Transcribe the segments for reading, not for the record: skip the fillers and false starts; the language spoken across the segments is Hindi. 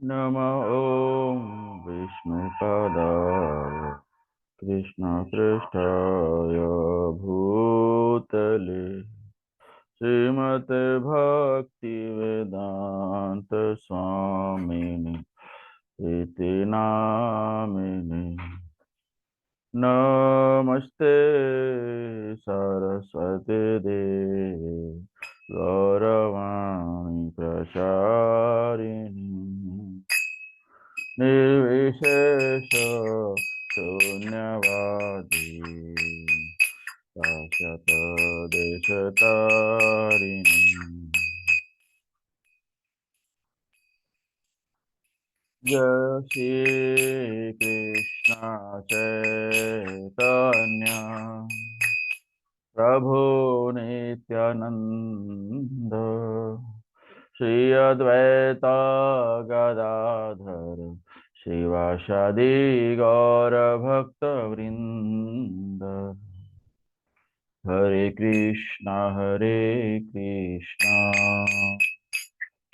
नमः ॐ विष्णुपदाय कृष्णपृष्ठाय भूतले श्रीमते भक्तिवेदान्त स्वामिनि इति नामिनि। नमस्ते सरस्वती देवे गौरवाणी प्रचारिणी निर्विशेष शून्यवादी शाश्वत देशतारिणी। जय श्री कृष्ण चैतन्य प्रभु नित्यानंद श्री अद्वैता गदाधर शिवासादि गौर भक्त वृंद। हरे कृष्णा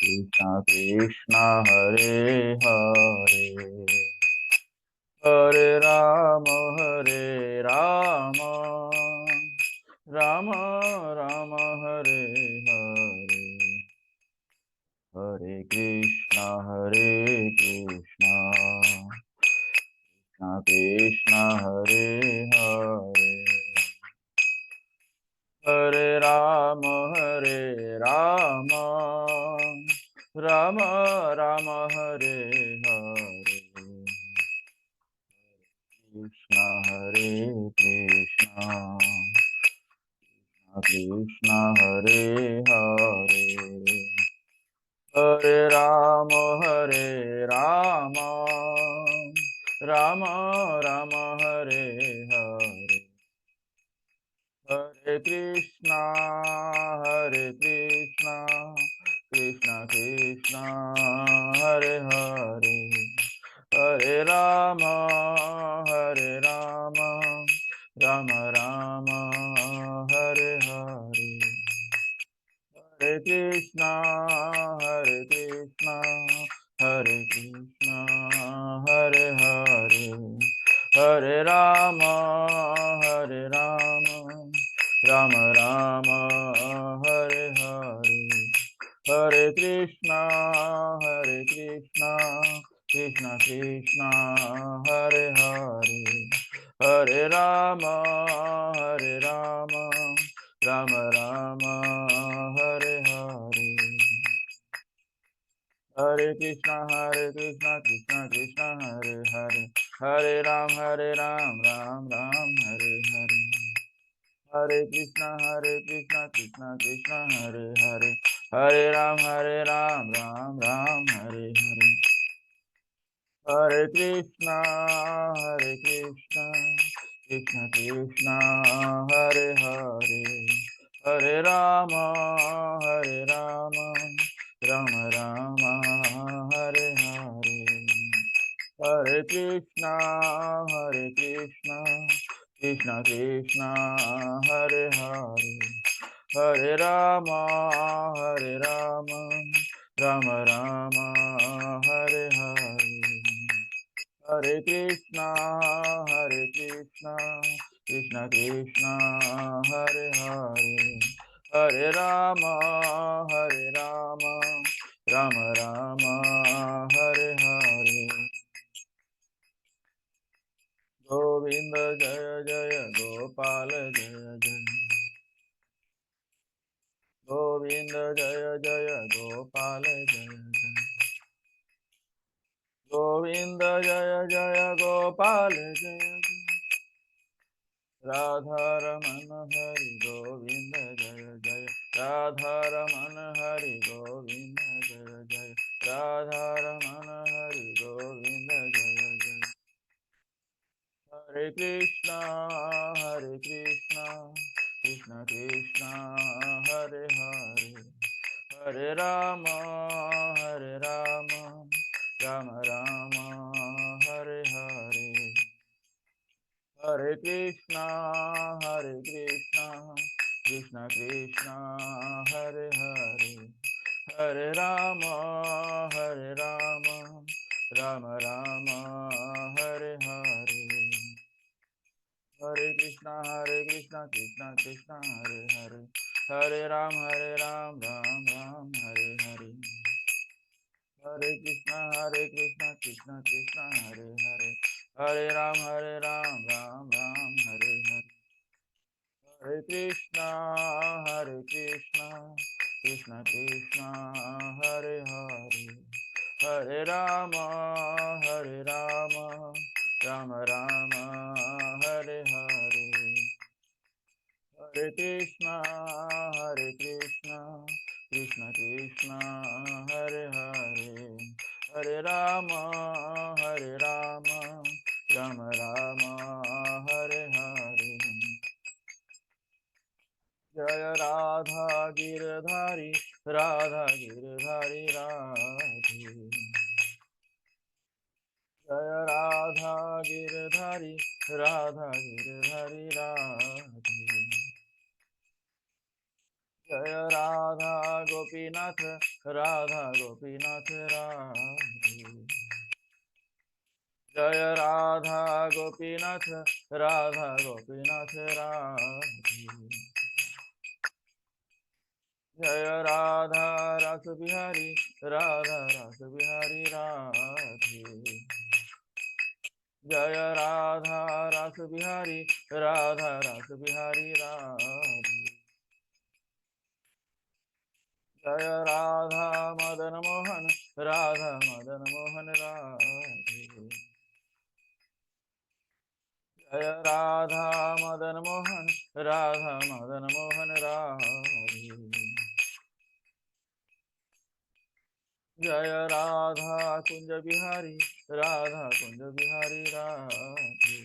कृष्णा कृष्णा हरे हरे हरे राम राम राम हरे हरे। हरे कृष्णा कृष्णा कृष्णा हरे हरे हरे राम राम राम हरे हरे कृष्णा कृष्णा हरे हरे हरे राम राम राम हरे हरे हरे कृष्णा कृष्णा कृष्णा हरे हरे हरे राम राम राम हरे हरे हरे कृष्णा हरे हरे हरे राम राम राम हरे हरे हरे कृष्णा कृष्णा कृष्णा हरे हरे हरे राम राम राम हरे हरे हरे कृष्णा कृष्णा कृष्णा हरे हरे हरे राम राम राम हरे हरे हरे कृष्णा कृष्णा कृष्णा हरे हरे हरे राम राम राम हरे हरे हरे कृष्णा कृष्णा कृष्णा हरे हरे हरे राम राम राम हरे हरे हरे कृष्णा कृष्णा कृष्णा हरे हरे हरे राम राम राम हरे हरे हरे कृष्णा कृष्णा कृष्णा हरे हरे हरे राम राम राम हरे हरे गोविंद जय जय गोपाल जय जय गोविंद जय जय गोपाल जय जय गोविंद जय जय गोपाल जय जय राधा रमन हरि गोविंद जय जय राधा रमन हरि गोविंद जय जय राधा रमन हरि गोविंद जय जय हरे Krishna Krishna Krishna Hare Hare Hare Ram Ram Ram Hare Hare Hare Krishna Krishna Krishna Hare Hare Hare Ram Ram Rama Hare Hare Hare Krishna Krishna Krishna Hare Hare Hare Ram Ram Ram Hare Hare Hare Krishna Krishna Krishna Hare Hare Hare Ram Ram Ram Hare Hare Hare Krishna Krishna Krishna Hare Hare Hare Rama Rama Rama Hare Hare Hare Krishna Krishna Krishna Hare Hare Hare Rama Rama Rama Hare Hare Jaya Radha Girdhari Radhe Jaya Radha Girdhari Radhe Jaya Radha Gopinath Radhe Jaya Radha Gopinath Radhe Jaya Radha Rasa Bihari Radha Rasa Bihari Radhe Jaya Radha Rasa Bihari Radha Rasa Bihari Radhe Jaya Radha Madan Mohan Radha Madan Mohan Radhe Jaya Radha Madan Mohan Radha Madan Mohan Radhe Jaya Radha Kunja Bihari Radha Kunja Bihari Radhe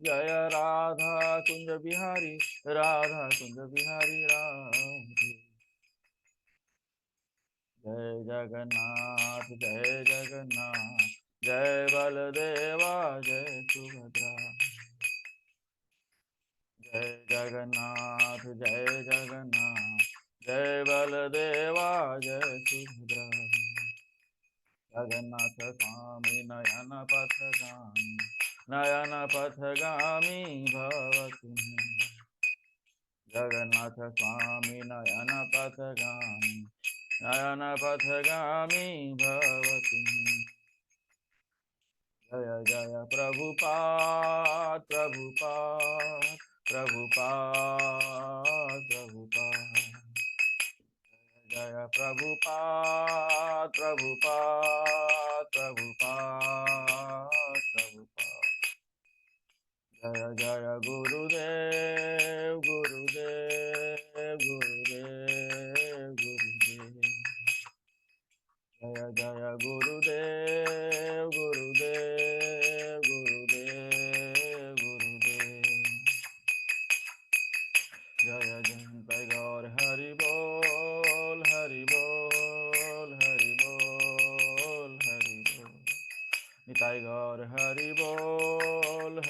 Jaya Radha Kunja Bihari Radha Kunja Bihari Radhe Jai Jagannath Jai Baladeva Jai Subhadra Jai Jagannath Jai Baladeva Jai Subhadra Jagannath Swami Nayana Pathagami Bhavatu Jagannath Swami Nayana Pathagami Bhavatu Jaya Jaya Prabhupada Jaya Prabhupada Jaya Jaya Gurudev Jaya Jaya Gurudev Jaya Jaya Gaur Hari Bol Nitai Gaur Hari Bol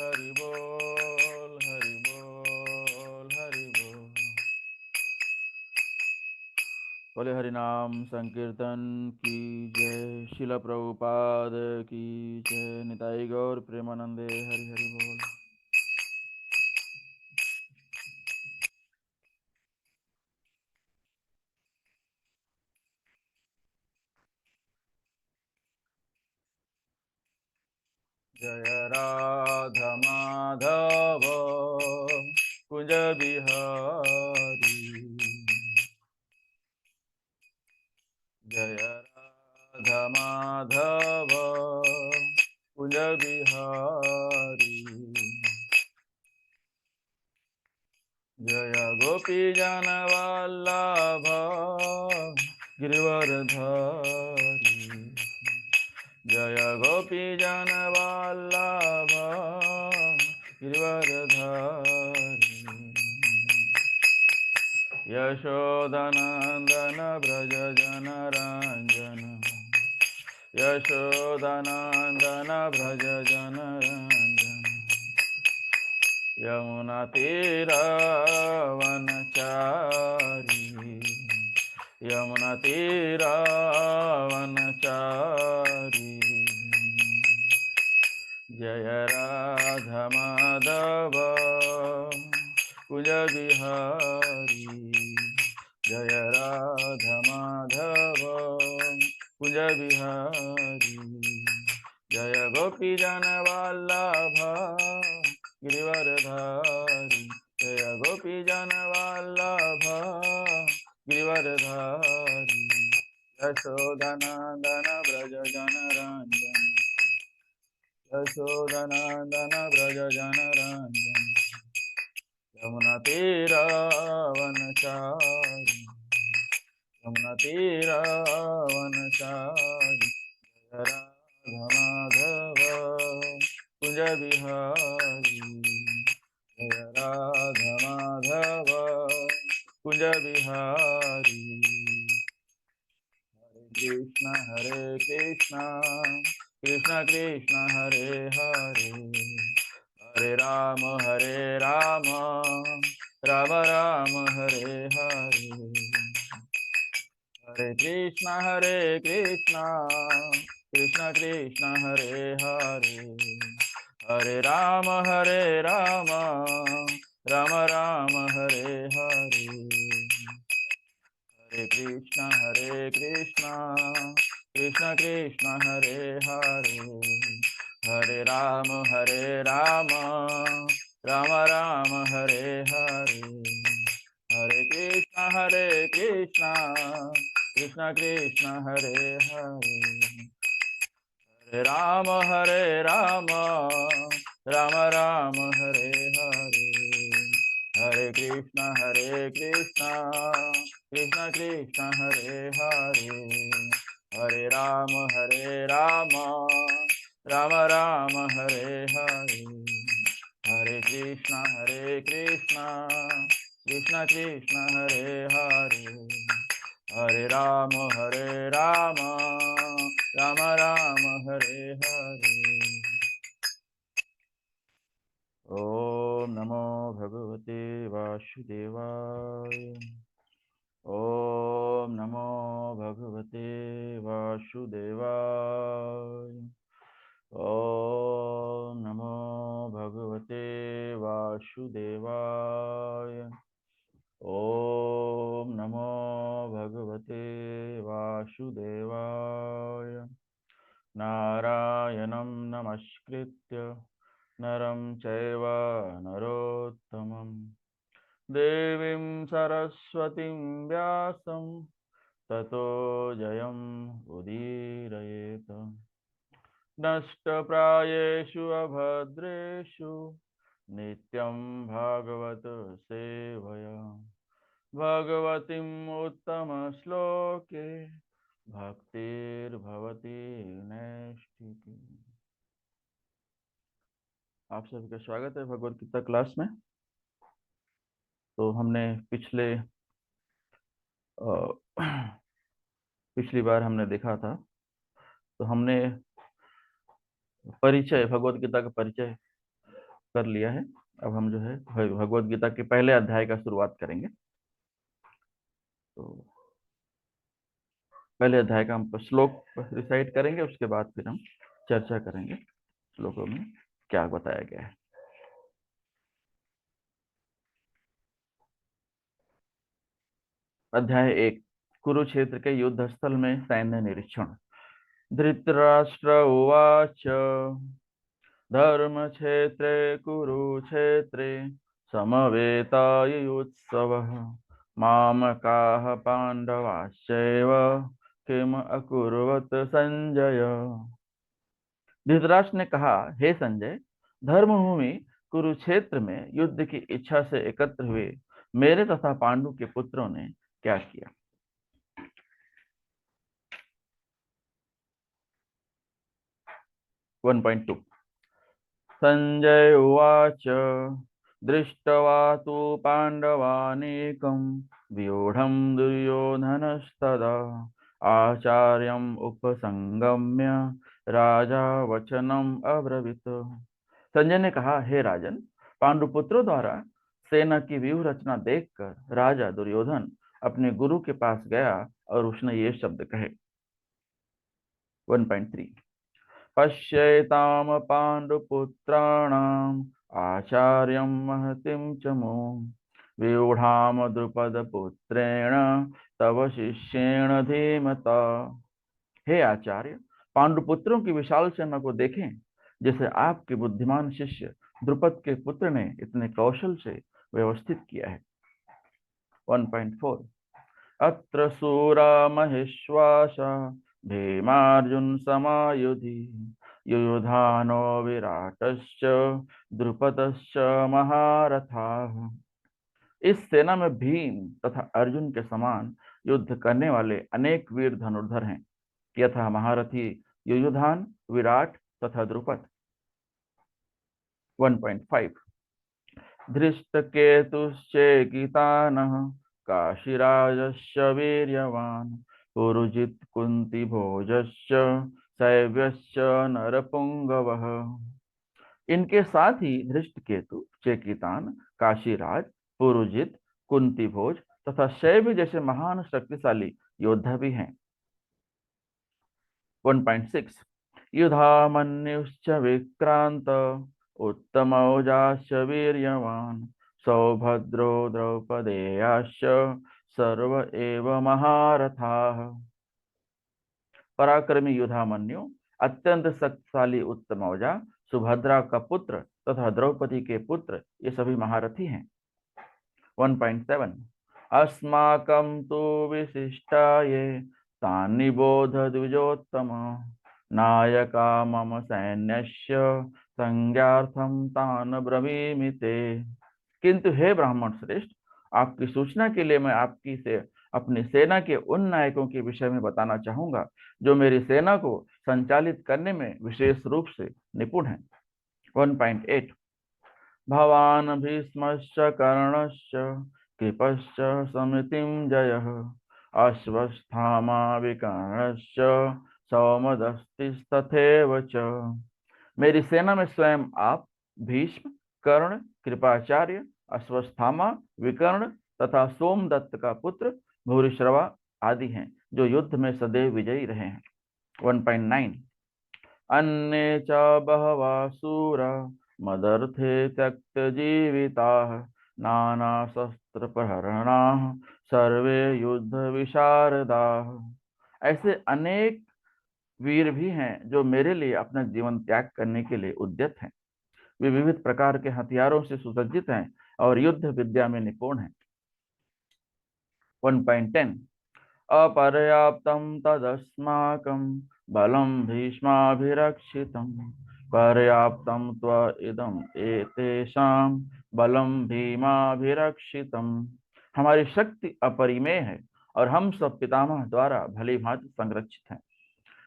बोले हरि नाम संकीर्तन की जय शिला प्रभुपाद की जय निताई गौर प्रेमानंदे हरि हरि बोल जय राधा माधव कुंज बिहारी जय राधा माधव कुंज बिहारी जय गोपी जन वल्लभ गिरिवरधारी जय गोपी जन वल्लभ गिरिवरधारी यशोदनंदन व्रज जन रंजन यशोदनंदन व्रज जन रंजन यमुना तीरवनचारी यमुनातीरावनचारी जय राधा माधव कुंज बिहारी जय राधा माधव कुंज बिहारी जय गोपी जन वल्लभ गिरिवरधारी जय गोपी जन वल्लभ गिरिवरधारी यशोदनंदन व्रज जनरंजन यशोदनंदन व्रज जनरंजन यमुनातीरावनचारी यमुनातीरावनचारी राधा माधव कुंज बिहारी जय राधा माधव कुंज बिहारी हरे कृष्ण कृष्ण कृष्ण हरे हरे हरे राम राम राम हरे हरे हरे कृष्ण कृष्ण कृष्ण हरे हरे हरे राम राम राम हरे हरे हरे कृष्ण कृष्ण कृष्ण हरे हरे हरे राम राम राम हरे हरे हरे कृष्ण कृष्ण कृष्ण हरे हरे हरे राम राम राम हरे हरे हरे कृष्ण कृष्ण कृष्ण हरे हरे हरे राम राम राम हरे हरे हरे कृष्ण कृष्ण कृष्ण हरे हरे हरे राम राम राम हरे हरे ओम नमो भगवते वासुदेवाय ओम नमो भगवते वासुदेवाय ओम नमो भगवते वासुदेवाय ओम नमो भगवते वासुदेवाय नारायणं नमस्कृत्य नरं चैव नरोत्तमं देवीं सरस्वतीं व्यासं ततो जयम् उदीरयेत नष्टप्रायेषु अभद्रेषु नित्यं भागवत सेवया भगवतीम् उत्तमश्लोके भक्तिर्भवति नैष्ठिकी। आप सभी का स्वागत है भगवत गीता क्लास में। तो हमने पिछली बार हमने देखा था, तो हमने भगवत गीता का परिचय कर लिया है। अब हम जो है भगवत गीता के पहले अध्याय का शुरुआत करेंगे। तो पहले अध्याय का हम श्लोक रिसाइट करेंगे, उसके बाद फिर हम चर्चा करेंगे श्लोकों में क्या बताया गया है। अध्याय 1, कुरुक्षेत्र के युद्ध स्थल में सैन्य निरीक्षण। धृतराष्ट्र उवाच धर्म क्षेत्रे कुरुक्षेत्रे समवेतायुत्सवः मामकाः पांडवाश्चैव किम अकुर्वत संजय। धृतराष्ट्र ने कहा, हे संजय, धर्मभूमि कुरुक्षेत्र में युद्ध की इच्छा से एकत्र हुए मेरे तथा पांडु के पुत्रों ने क्या किया। 1.2 संजय उवाच दृष्ट्वा तु पाण्डवानीकं व्यूढं दुर्योधनस्तदा आचार्यम् उपसंगम्य राजा वचनम अब्रवीत। संजय ने कहा, हे राजन, पांडुपुत्रों द्वारा सेना की व्यूह रचना देखकर राजा दुर्योधन अपने गुरु के पास गया और उसने ये शब्द कहे। 1.3 पश्येताम पांडुपुत्राणाम आचार्यं महतिं च मूं व्यूढ़ाम द्रुपद पुत्रेण तव शिष्येण धीमता। हे आचार्य, पांडुपुत्रों की विशाल सेना को देखें जिसे आपके बुद्धिमान शिष्य द्रुपद के पुत्र ने इतने कौशल से व्यवस्थित किया है। 1.4 अत्र सूरा महेश्वासा भीमार्जुन समायुधि युयुधानो विराटश्च द्रुपदश्च महारथाः। इस सेना में भीम तथा अर्जुन के समान युद्ध करने वाले अनेक वीर धनुर्धर हैं, यथा महारथी युयुधान, विराट तथा द्रुपद। 1.5 धृष्टकेतुश्चेकितानः काशीराजश्च वीर्यवान् पुरुजित् कुन्तीभोजश्च शैव्यश्च नरपुंगवः। इनके साथ ही धृष्टकेतु, चेकितान, काशीराज, पुरुजित, कुंतीभोज तथा शैव्य जैसे महान शक्तिशाली योद्धा भी हैं। 1.6 युधामन्युश्च विक्रांत उत्तमौजाश्च वीर्यवान् सौभद्रो द्रौपदेयाश्च सर्व एव महारथाः। पराक्रमी युधामन्यु, अत्यंत शक्तिशाली उत्तमौजा, सुभद्रा का पुत्र तथा द्रौपदी के पुत्र, ये सभी महारथी हैं। 1.7 अस्माकं तु विशिष्टाये तान्निबोध द्विजोत्तम नायका मम सैन्यस्य संज्ञार्थं तान् ब्रवीमि ते। किंतु हे ब्राह्मण श्रेष्ठ, आपकी सूचना के लिए मैं आपकी से अपनी सेना के उन नायकों के विषय में बताना चाहूंगा जो मेरी सेना को संचालित करने में विशेष रूप से निपुण हैं। 1.8 भवान् भीष्मश्च कर्णश्च कृपश्च समितिं जयः अश्वत्थामा विकर्णश्च सौमदस्तिस्तथैव च। मेरी सेना में स्वयं आप, भीष्म, कर्ण, कृपाचार्य, अश्वत्थामा, विकर्ण तथा सोमदत्त का पुत्र भूरिश्रवा आदि हैं जो युद्ध में सदैव विजयी रहे हैं। 1.9 अन्ये च बहवः शूरा मदर्थे त्यक्तजीविताः नानाशस्त्रप्रहरणाः सर्वे युद्ध विशारदाः। ऐसे अनेक वीर भी हैं जो मेरे लिए अपना जीवन त्याग करने के लिए उद्यत हैं। वे विविध प्रकार के हथियारों से सुसज्जित हैं और युद्ध विद्या में निपुण हैं। 1.10 अपर्याप्तं तदस्माकं बलं भीष्माभिरक्षितं पर्याप्तं त्वइदं एतेषां बलं भीमाभिरक्षितं। हमारी शक्ति अपरिमेय है और हम सब पितामह द्वारा भली भांति संरक्षित हैं,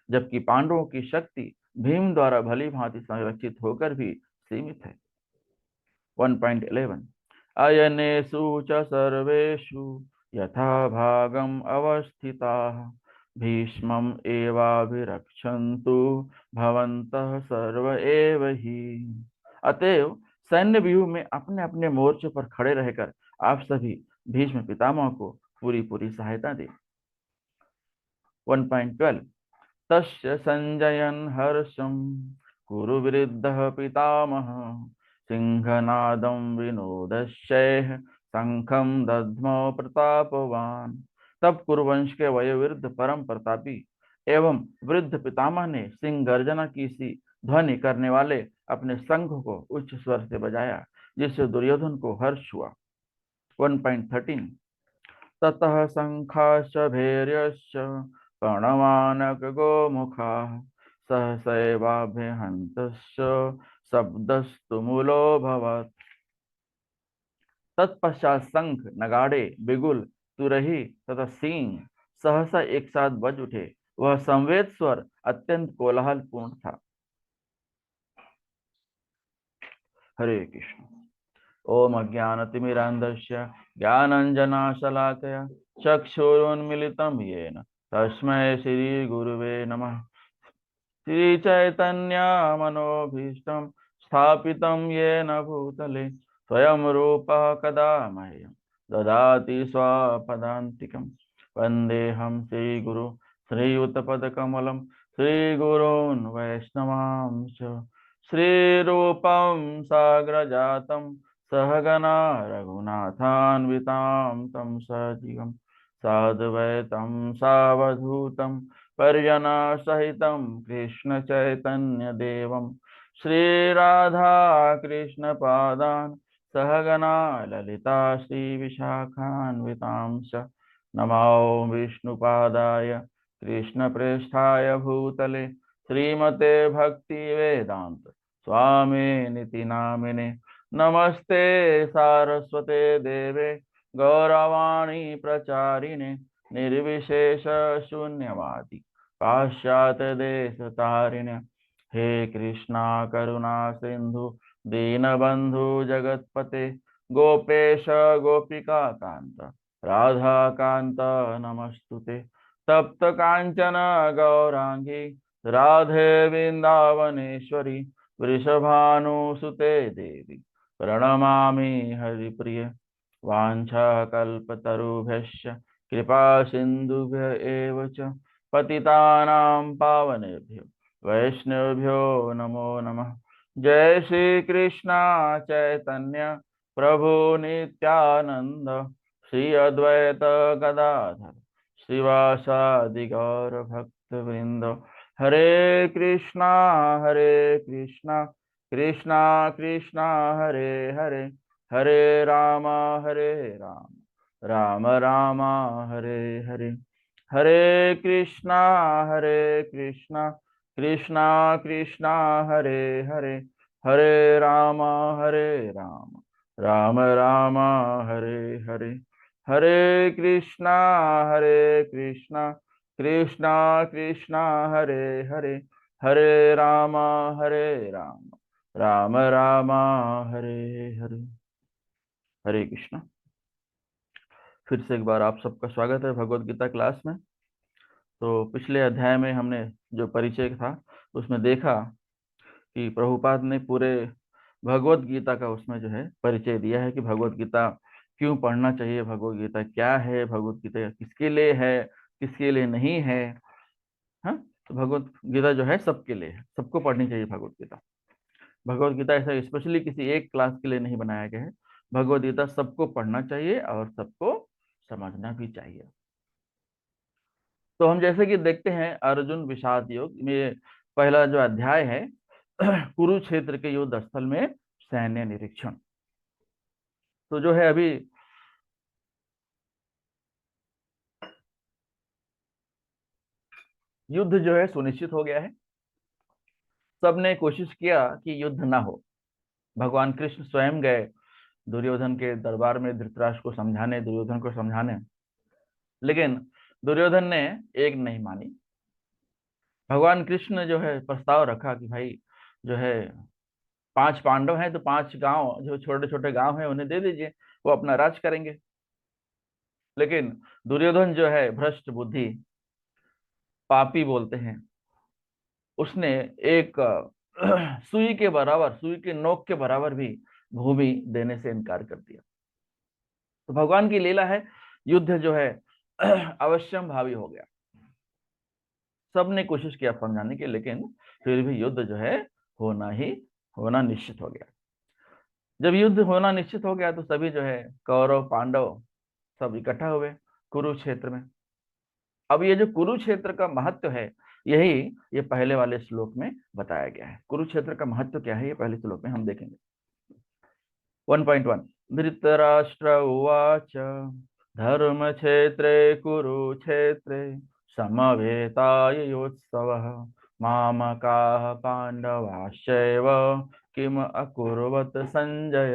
जबकि पांडवों की शक्ति भीम द्वारा भली भांति संरक्षित होकर भी सीमित है। 1.11 अयनेषु च सर्वेषु यथा भागम अवस्थिताः भीष्मम् एवाभिरक्षन्तु भवन्तः सर्व एव हि। अतएव सैन्य व्यूह में अपने अपने मोर्चे पर खड़े रहकर आप सभी भीष्म पितामह को पूरी पूरी सहायता दें। 1.12 तस्य संजयन् हर्षं कुरु वृद्धः पितामहः सिंहनादं विनोदश्चैः शंखं दद्मो प्रतापवान। तब कुरुवंश के वयोवृद्ध परम प्रतापी एवं वृद्ध पितामह ने सिंह गर्जना की सी ध्वनि करने वाले अपने शंख को उच्च स्वर से बजाया, जिससे दुर्योधन को हर्ष हुआ। 1.13 ततः शंखाश्च भैर्यश्च प्रणवानक गोमुखाः सहसैवाभ्यहन्तश्च शब्दस्तु मूलोऽभवत्। तत्पश्चात शंख, नगाड़े, बिगुल, तुरही तथा सींग सहसा एक साथ बज उठे। वह संवेद स्वर अत्यंत कोलाहलपूर्ण था। हरे कृष्ण। ओम अज्ञानतिमिरान्धस्य ज्ञानाञ्जनशलाकया चक्षुरुन्मीलितं येन तस्मै श्रीगुरुवे नमः। श्रीचैतन्यमनोभीष्टं स्थापितं येन भूतले स्वयं रूपः कदा मह्यं ददाति स्वपदान्तिकं। वन्देऽहं श्रीगुरु श्रीयुतपदकमलं श्रीगुरून् वैष्णवांश्च। श्रीरूपं साग्रजातं सहगना रघुनाथान्वितां तं सजीवं साद्वैतं सावधूतं परिजनसहितं कृष्णचैतन्यदेवं श्रीराधा कृष्णपादान् सहगना ललिता श्रीविशाखान्वितांश्च। नमो विष्णुपादाय कृष्णप्रेष्ठाय भूतले श्रीमते भक्तिवेदान्त स्वामिनिति नामिने। नमस्ते सारस्वते देवे गौरवाणी प्रचारिणे निर्विशेष शून्यवादी पाश्चात्य देश तारिणे। हे कृष्णा करुणा सिंधु दीनबंधु जगतपते गोपेश गोपिका कांत राधा कांत नमस्तुते। तप्त कांचन गौरांगी राधे वृंदावनेश्वरी वृषभानुसुते देवी प्रणमामि हरिप्रिय। वाञ्छाकल्पतरुभ्यश्च कृपा सिन्धुभ्य एव च पतितानां पावनेभ्यो वैष्णवेभ्यो नमो नमः। जय श्री कृष्णा चैतन्य प्रभु नित्यानंद श्री अद्वैत गदाधर श्रीवासादि गौर भक्त वृंद। हरे कृष्णा कृष्णा कृष्णा हरे हरे हरे राम राम राम हरे हरे। हरे कृष्णा कृष्णा कृष्णा हरे हरे हरे राम राम राम हरे हरे। हरे कृष्णा कृष्णा कृष्णा हरे हरे हरे राम राम राम हरे हरे। हरे कृष्णा। फिर से एक बार आप सबका स्वागत है भगवत गीता क्लास में। तो पिछले अध्याय में हमने जो परिचय था उसमें देखा कि प्रभुपाद ने पूरे भगवत गीता का उसमें जो है परिचय दिया है कि भगवत गीता क्यों पढ़ना चाहिए, भगवत गीता क्या है, भगवत गीता किसके लिए है, किसके लिए नहीं है। हाँ, तो भगवत गीता जो है सबके लिए है, सबको पढ़नी चाहिए भगवत गीता। भगवत गीता ऐसा स्पेशली किसी एक क्लास के लिए नहीं बनाया गया है। भगवत गीता सबको पढ़ना चाहिए और सबको समझना भी चाहिए। तो हम जैसे कि देखते हैं अर्जुन विषाद योग में पहला जो अध्याय है कुरुक्षेत्र के युद्ध स्थल में सैन्य निरीक्षण। तो जो है अभी युद्ध जो है सुनिश्चित हो गया है। सबने कोशिश किया कि युद्ध ना हो। भगवान कृष्ण स्वयं गए दुर्योधन के दरबार में धृतराष्ट्र को समझाने, दुर्योधन को समझाने, लेकिन दुर्योधन ने एक नहीं मानी। भगवान कृष्ण ने जो है प्रस्ताव रखा कि भाई जो है 5 पांडव हैं तो 5 गांव जो छोटे छोटे गांव हैं उन्हें दे दीजिए, वो अपना राज करेंगे। लेकिन दुर्योधन जो है भ्रष्ट बुद्धि पापी बोलते हैं, उसने एक सुई के बराबर, सुई के नोक के बराबर भी भूमि देने से इनकार कर दिया। तो भगवान की लीला है, युद्ध जो है अवश्यम भावी हो गया। सबने कोशिश किया समझाने की, लेकिन फिर भी युद्ध जो है होना निश्चित हो गया। जब युद्ध होना निश्चित हो गया तो सभी जो है कौरव पांडव सब इकट्ठा हुए कुरुक्षेत्र में। अब ये जो कुरुक्षेत्र का महत्व है यही ये पहले वाले श्लोक में बताया गया है। कुरुक्षेत्र का महत्व क्या है ये पहले श्लोक में हम देखेंगे। 1.1 धृतराष्ट्र उवाच धर्म क्षेत्रे कुरुक्षेत्रे समवेतायुत्सवः मामकाः पांडवाश्चैव किम अकुर्वत संजय।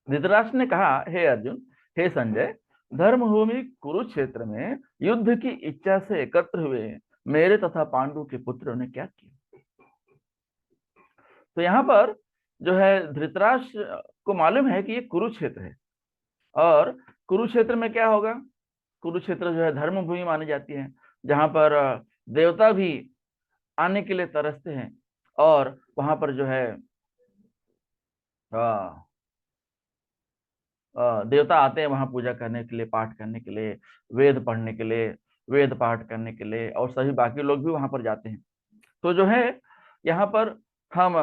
धृतराष्ट्र ने कहा, हे अर्जुन, हे संजय, धर्मभूमि कुरुक्षेत्र में युद्ध की इच्छा से एकत्र हुए मेरे तथा पांडु के पुत्रों ने क्या किया। तो यहाँ पर जो है धृतराष्ट्र को मालूम है कि ये कुरुक्षेत्र है, और कुरुक्षेत्र में क्या होगा, कुरुक्षेत्र जो है धर्मभूमि मानी जाती है, जहां पर देवता भी आने के लिए तरसते हैं, और वहां पर जो है देवता आते हैं वहां पूजा करने के लिए, पाठ करने के लिए, वेद पढ़ने के लिए, वेद पाठ करने के लिए, और सभी बाकी लोग भी वहां पर जाते हैं। तो जो है यहाँ पर हम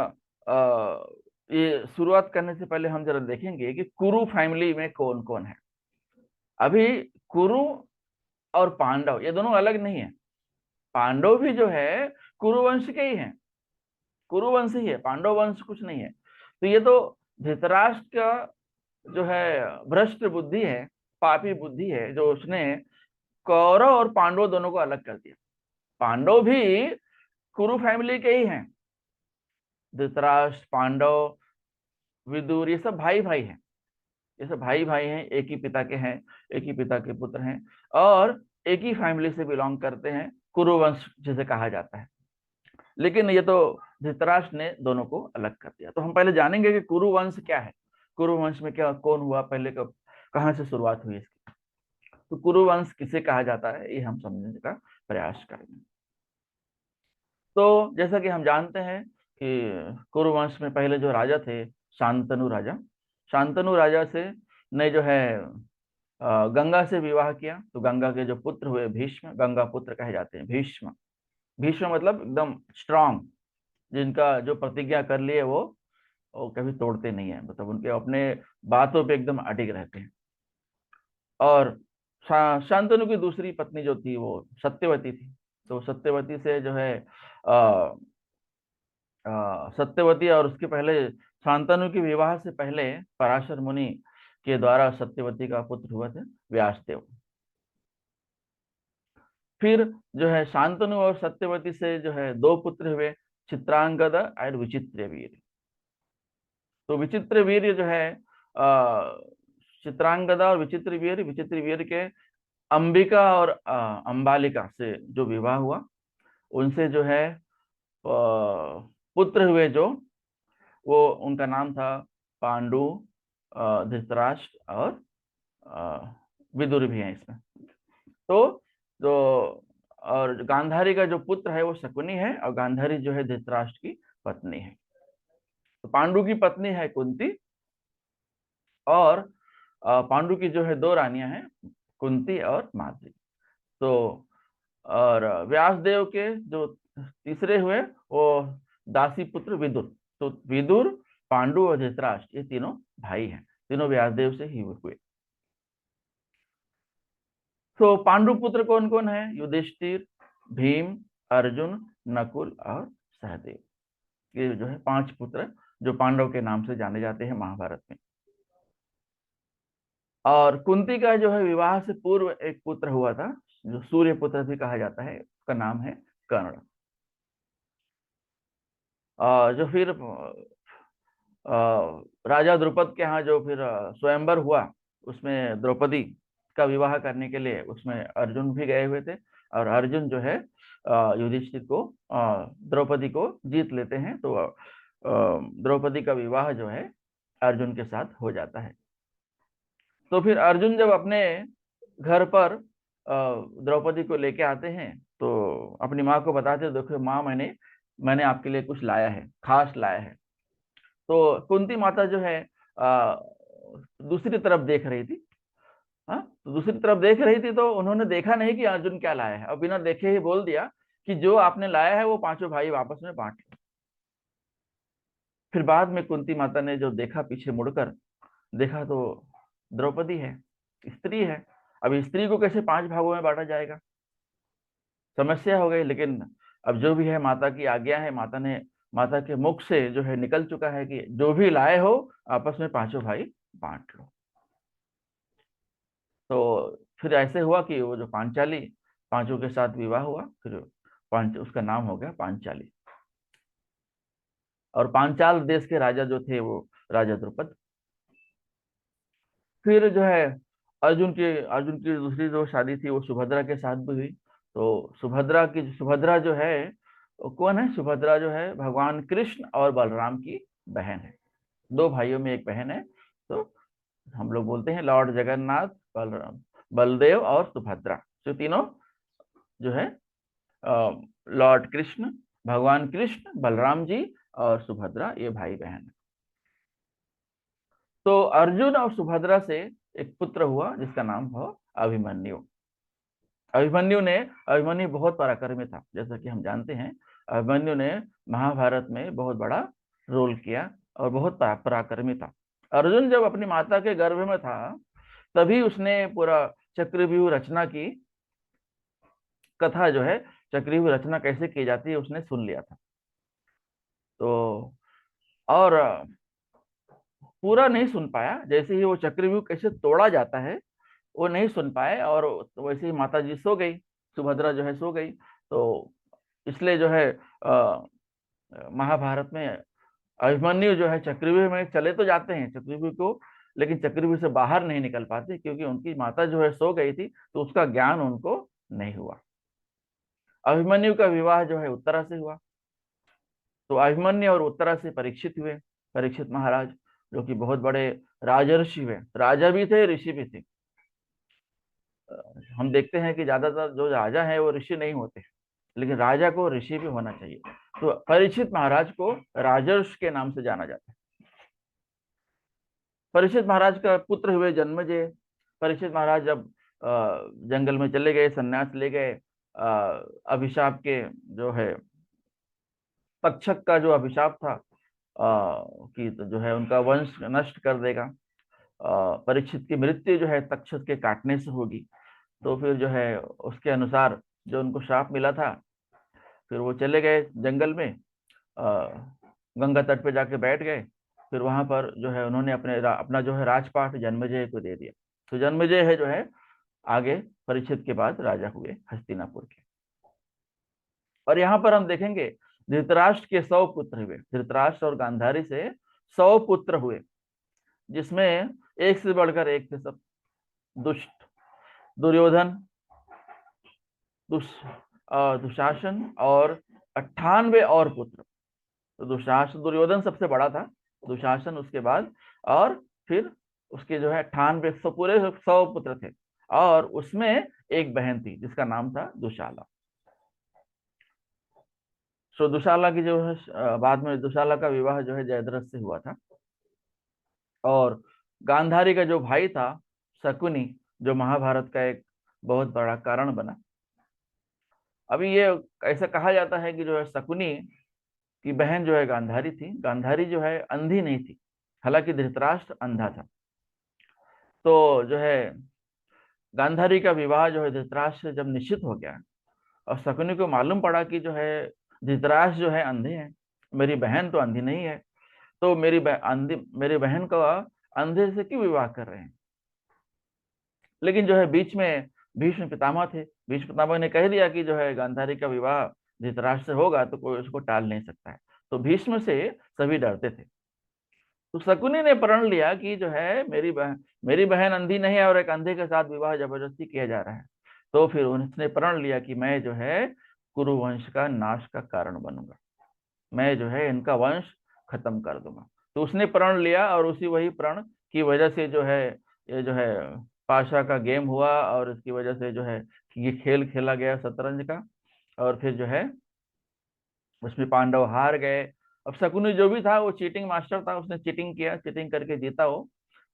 ये शुरुआत करने से पहले हम जरा देखेंगे कि कुरु फैमिली में कौन कौन है। अभी कुरु और पांडव ये दोनों अलग नहीं है। पांडव भी जो है कुरु वंश के ही हैं, कुरु वंश ही है, पांडव वंश कुछ नहीं है। तो ये तो धृतराष्ट्र का जो है भ्रष्ट बुद्धि है, पापी बुद्धि है, जो उसने कौरव और पांडव दोनों को अलग कर दिया। पांडव भी कुरु फैमिली के ही हैं। धृतराष्ट्र, पांडव, विदुर, ये सब भाई भाई हैं। ये सब भाई भाई हैं, एक ही पिता के हैं, एक ही पिता के पुत्र हैं, और एक ही फैमिली से बिलोंग करते हैं, कुरुवंश जिसे कहा जाता है। लेकिन ये तो धृतराष्ट्र ने दोनों को अलग कर दिया। तो हम पहले जानेंगे कि कुरुवंश क्या है, कुरुवंश में क्या कौन हुआ पहले, कब कहाँ से शुरुआत हुई इसकी। तो कुरुवंश किसे कहा जाता है ये हम समझने का प्रयास करेंगे। तो जैसा कि हम जानते हैं कि कुरुवंश में पहले जो राजा थे शांतनु राजा, शांतनु राजा से ने जो है गंगा से विवाह किया। तो गंगा के जो पुत्र हुए भीष्म, गंगा पुत्र कहे जाते हैं भीष्म। भीष्म मतलब एकदम स्ट्रांग, जिनका जो प्रतिज्ञा कर लिए वो कभी तोड़ते नहीं है, मतलब उनके अपने बातों पे एकदम अडिग रहते हैं। और शांतनु की दूसरी पत्नी जो थी वो सत्यवती थी। तो सत्यवती से जो है आ, सत्यवती, और उसके पहले शांतनु के विवाह से पहले पराशर मुनि के द्वारा सत्यवती का पुत्र हुआ थे व्यासदेव। फिर जो है शांतनु और सत्यवती से जो है दो पुत्र हुए, चित्रांगदा और विचित्र वीर। तो विचित्र वीर जो है चित्रांगदा और विचित्र वीर, विचित्र वीर के अंबिका और अंबालिका से जो विवाह हुआ, उनसे जो है पुत्र हुए, जो वो उनका नाम था पांडु, धृतराष्ट्र और विदुर भी हैं इसमें। तो जो और गांधारी का जो पुत्र है वो शकुनी है, और गांधारी जो है धृतराष्ट्र की पत्नी है। तो पांडु की पत्नी है कुंती, और पांडु की जो है दो रानियां हैं, कुंती और माद्री। तो और व्यासदेव के जो तीसरे हुए वो दासी पुत्र विदुर। तो विदुर, पांडु और धृतराष्ट्र ये तीनों भाई हैं, तीनों व्यासदेव से ही हुए। तो पांडु पुत्र कौन कौन है? युधिष्ठिर, भीम, अर्जुन, नकुल और सहदेव। ये जो है पांच पुत्र जो पांडव के नाम से जाने जाते हैं महाभारत में। और कुंती का जो है विवाह से पूर्व एक पुत्र हुआ था, जो सूर्य पुत्र भी कहा जाता है, उसका नाम है कर्ण। जो फिर राजा द्रुपद के यहाँ जो फिर स्वयंवर हुआ, उसमें द्रौपदी का विवाह करने के लिए उसमें अर्जुन भी गए हुए थे, और अर्जुन जो है युधिष्ठिर को द्रौपदी को जीत लेते हैं। तो द्रौपदी का विवाह जो है अर्जुन के साथ हो जाता है। तो फिर अर्जुन जब अपने घर पर द्रौपदी को लेके आते हैं, तो अपनी माँ को बताते हैं, देखो माँ, मैंने मैंने आपके लिए कुछ लाया है, खास लाया है। तो कुंती माता जो है दूसरी तरफ देख रही थी। हाँ, तो दूसरी तरफ देख रही थी, तो उन्होंने देखा नहीं कि अर्जुन क्या लाया है, और बिना देखे ही बोल दिया कि जो आपने लाया है वो पांचों भाई आपस में बांट लो। फिर बाद में कुंती माता ने जो देखा, पीछे मुड़कर देखा, तो द्रौपदी है, स्त्री है। अब स्त्री को कैसे पांच भागों में बांटा जाएगा, समस्या हो गई। लेकिन अब जो भी है माता की आज्ञा है, माता के मुख से जो है निकल चुका है कि जो भी लाए हो आपस में पांचों भाई बांट लो। तो फिर ऐसे हुआ कि वो जो पांचाली, पांचों के साथ विवाह हुआ, फिर पांच उसका नाम हो गया पांचाली। और पांचाल देश के राजा जो थे वो राजा द्रुपद। फिर जो है अर्जुन की दूसरी जो शादी थी वो सुभद्रा के साथ भी हुई। तो सुभद्रा जो है वो कौन है? सुभद्रा जो है भगवान कृष्ण और बलराम की बहन है। दो भाइयों में एक बहन है। तो हम लोग बोलते हैं लॉर्ड जगन्नाथ, बलराम, बलदेव और सुभद्रा, जो तीनों जो है लॉर्ड कृष्ण, भगवान कृष्ण, बलराम जी और सुभद्रा, ये भाई बहन है। तो अर्जुन और सुभद्रा से एक पुत्र हुआ जिसका नाम था अभिमन्यु। अभिमन्यु बहुत पराक्रमी था, जैसा कि हम जानते हैं। अभिमन्यु ने महाभारत में बहुत बड़ा रोल किया और बहुत पराक्रमी था। अर्जुन जब अपनी माता के गर्भ में था तभी उसने पूरा चक्रव्यूह रचना की कथा जो है, चक्रव्यूह रचना कैसे की जाती है उसने सुन लिया था। तो और पूरा नहीं सुन पाया, जैसे ही वो चक्रव्यूह कैसे तोड़ा जाता है वो नहीं सुन पाए, और वैसे ही माता जी सो गई, सुभद्रा जो है सो गई। तो इसलिए जो है महाभारत में अभिमन्यु जो है चक्रव्यूह में चले तो जाते हैं चक्रव्यूह को, लेकिन चक्रव्यूह से बाहर नहीं निकल पाते क्योंकि उनकी माता जो है सो गई थी, तो उसका ज्ञान उनको नहीं हुआ। अभिमन्यु का विवाह जो है उत्तरा से हुआ। तो अभिमन्यु और उत्तरा से परीक्षित हुए, परीक्षित महाराज, जो कि बहुत बड़े राजर्षि हुए, राजा भी थे ऋषि भी थे। हम देखते हैं कि ज्यादातर जो राजा है वो ऋषि नहीं होते, लेकिन राजा को ऋषि भी होना चाहिए। तो परीक्षित महाराज को राजर्ष के नाम से जाना जाता है। परीक्षित महाराज का पुत्र हुए जन्मेजय। परीक्षित महाराज जब जंगल में चले गए, सन्यास ले गए, अभिशाप के जो है तक्षक का जो अभिशाप था कि तो जो है उनका वंश नष्ट कर देगा, परीक्षित की मृत्यु जो है तक्षक के काटने से होगी। तो फिर जो है उसके अनुसार जो उनको श्राप मिला था, फिर वो चले गए जंगल में, गंगा तट पे जाके बैठ गए। फिर वहां पर जो है उन्होंने अपना जो है राजपाट जन्मेजय को दे दिया। तो जन्मेजय है जो है आगे परीक्षित के बाद राजा हुए हस्तिनापुर के। और यहाँ पर हम देखेंगे धृतराष्ट्र के 100 पुत्र हुए, धृतराष्ट्र और गांधारी से 100 पुत्र हुए, जिसमें एक से बढ़कर एक थे सब दुष्ट। दुर्योधन, दुशासन और 98 और पुत्र। तो दुशासन, दुर्योधन सबसे बड़ा था, दुशासन उसके बाद, और फिर उसके जो है 98 पूरे 100 पुत्र थे, और उसमें एक बहन थी जिसका नाम था दुशाला। सो दुशाला की जो है बाद में दुशाला का विवाह जो है जयद्रथ से हुआ था। और गांधारी का जो भाई था शकुनी, जो महाभारत का एक बहुत बड़ा कारण बना। अभी ये ऐसा कहा जाता है कि जो है शकुनी की बहन जो है गांधारी थी, गांधारी जो है अंधी नहीं थी, हालांकि धृतराष्ट्र अंधा था। तो जो है गांधारी का विवाह जो है धृतराष्ट्र से जब निश्चित हो गया और शकुनी को मालूम पड़ा कि जो है धृतराष्ट्र जो है अंधे हैं, मेरी बहन तो अंधी नहीं है, तो मेरी बहन का अंधे से क्यों विवाह कर रहे हैं। लेकिन जो है बीच में भीष्म पितामह थे, भीष्म पितामह ने कह दिया कि जो है गांधारी का विवाह धृतराष्ट्र से होगा तो कोई उसको टाल नहीं सकता है। तो भीष्म से सभी डरते थे। तो शकुनी ने प्रण लिया कि जो है मेरी बहन अंधी नहीं है और एक अंधे के साथ विवाह जबरदस्ती किया जा रहा है। तो फिर उसने प्रण लिया कि मैं जो है कुरु वंश का नाश का कारण बनूंगा, मैं जो है इनका वंश खत्म कर दूंगा। तो उसने प्रण लिया और उसी वही प्रण की वजह से जो है ये जो है पाशा का गेम हुआ, और इसकी वजह से जो है ये खेल खेला गया शतरंज का, और फिर जो है उसमें पांडव हार गए। अब शकुनी जो भी था वो चीटिंग मास्टर था, उसने चीटिंग किया, चीटिंग करके जीता वो,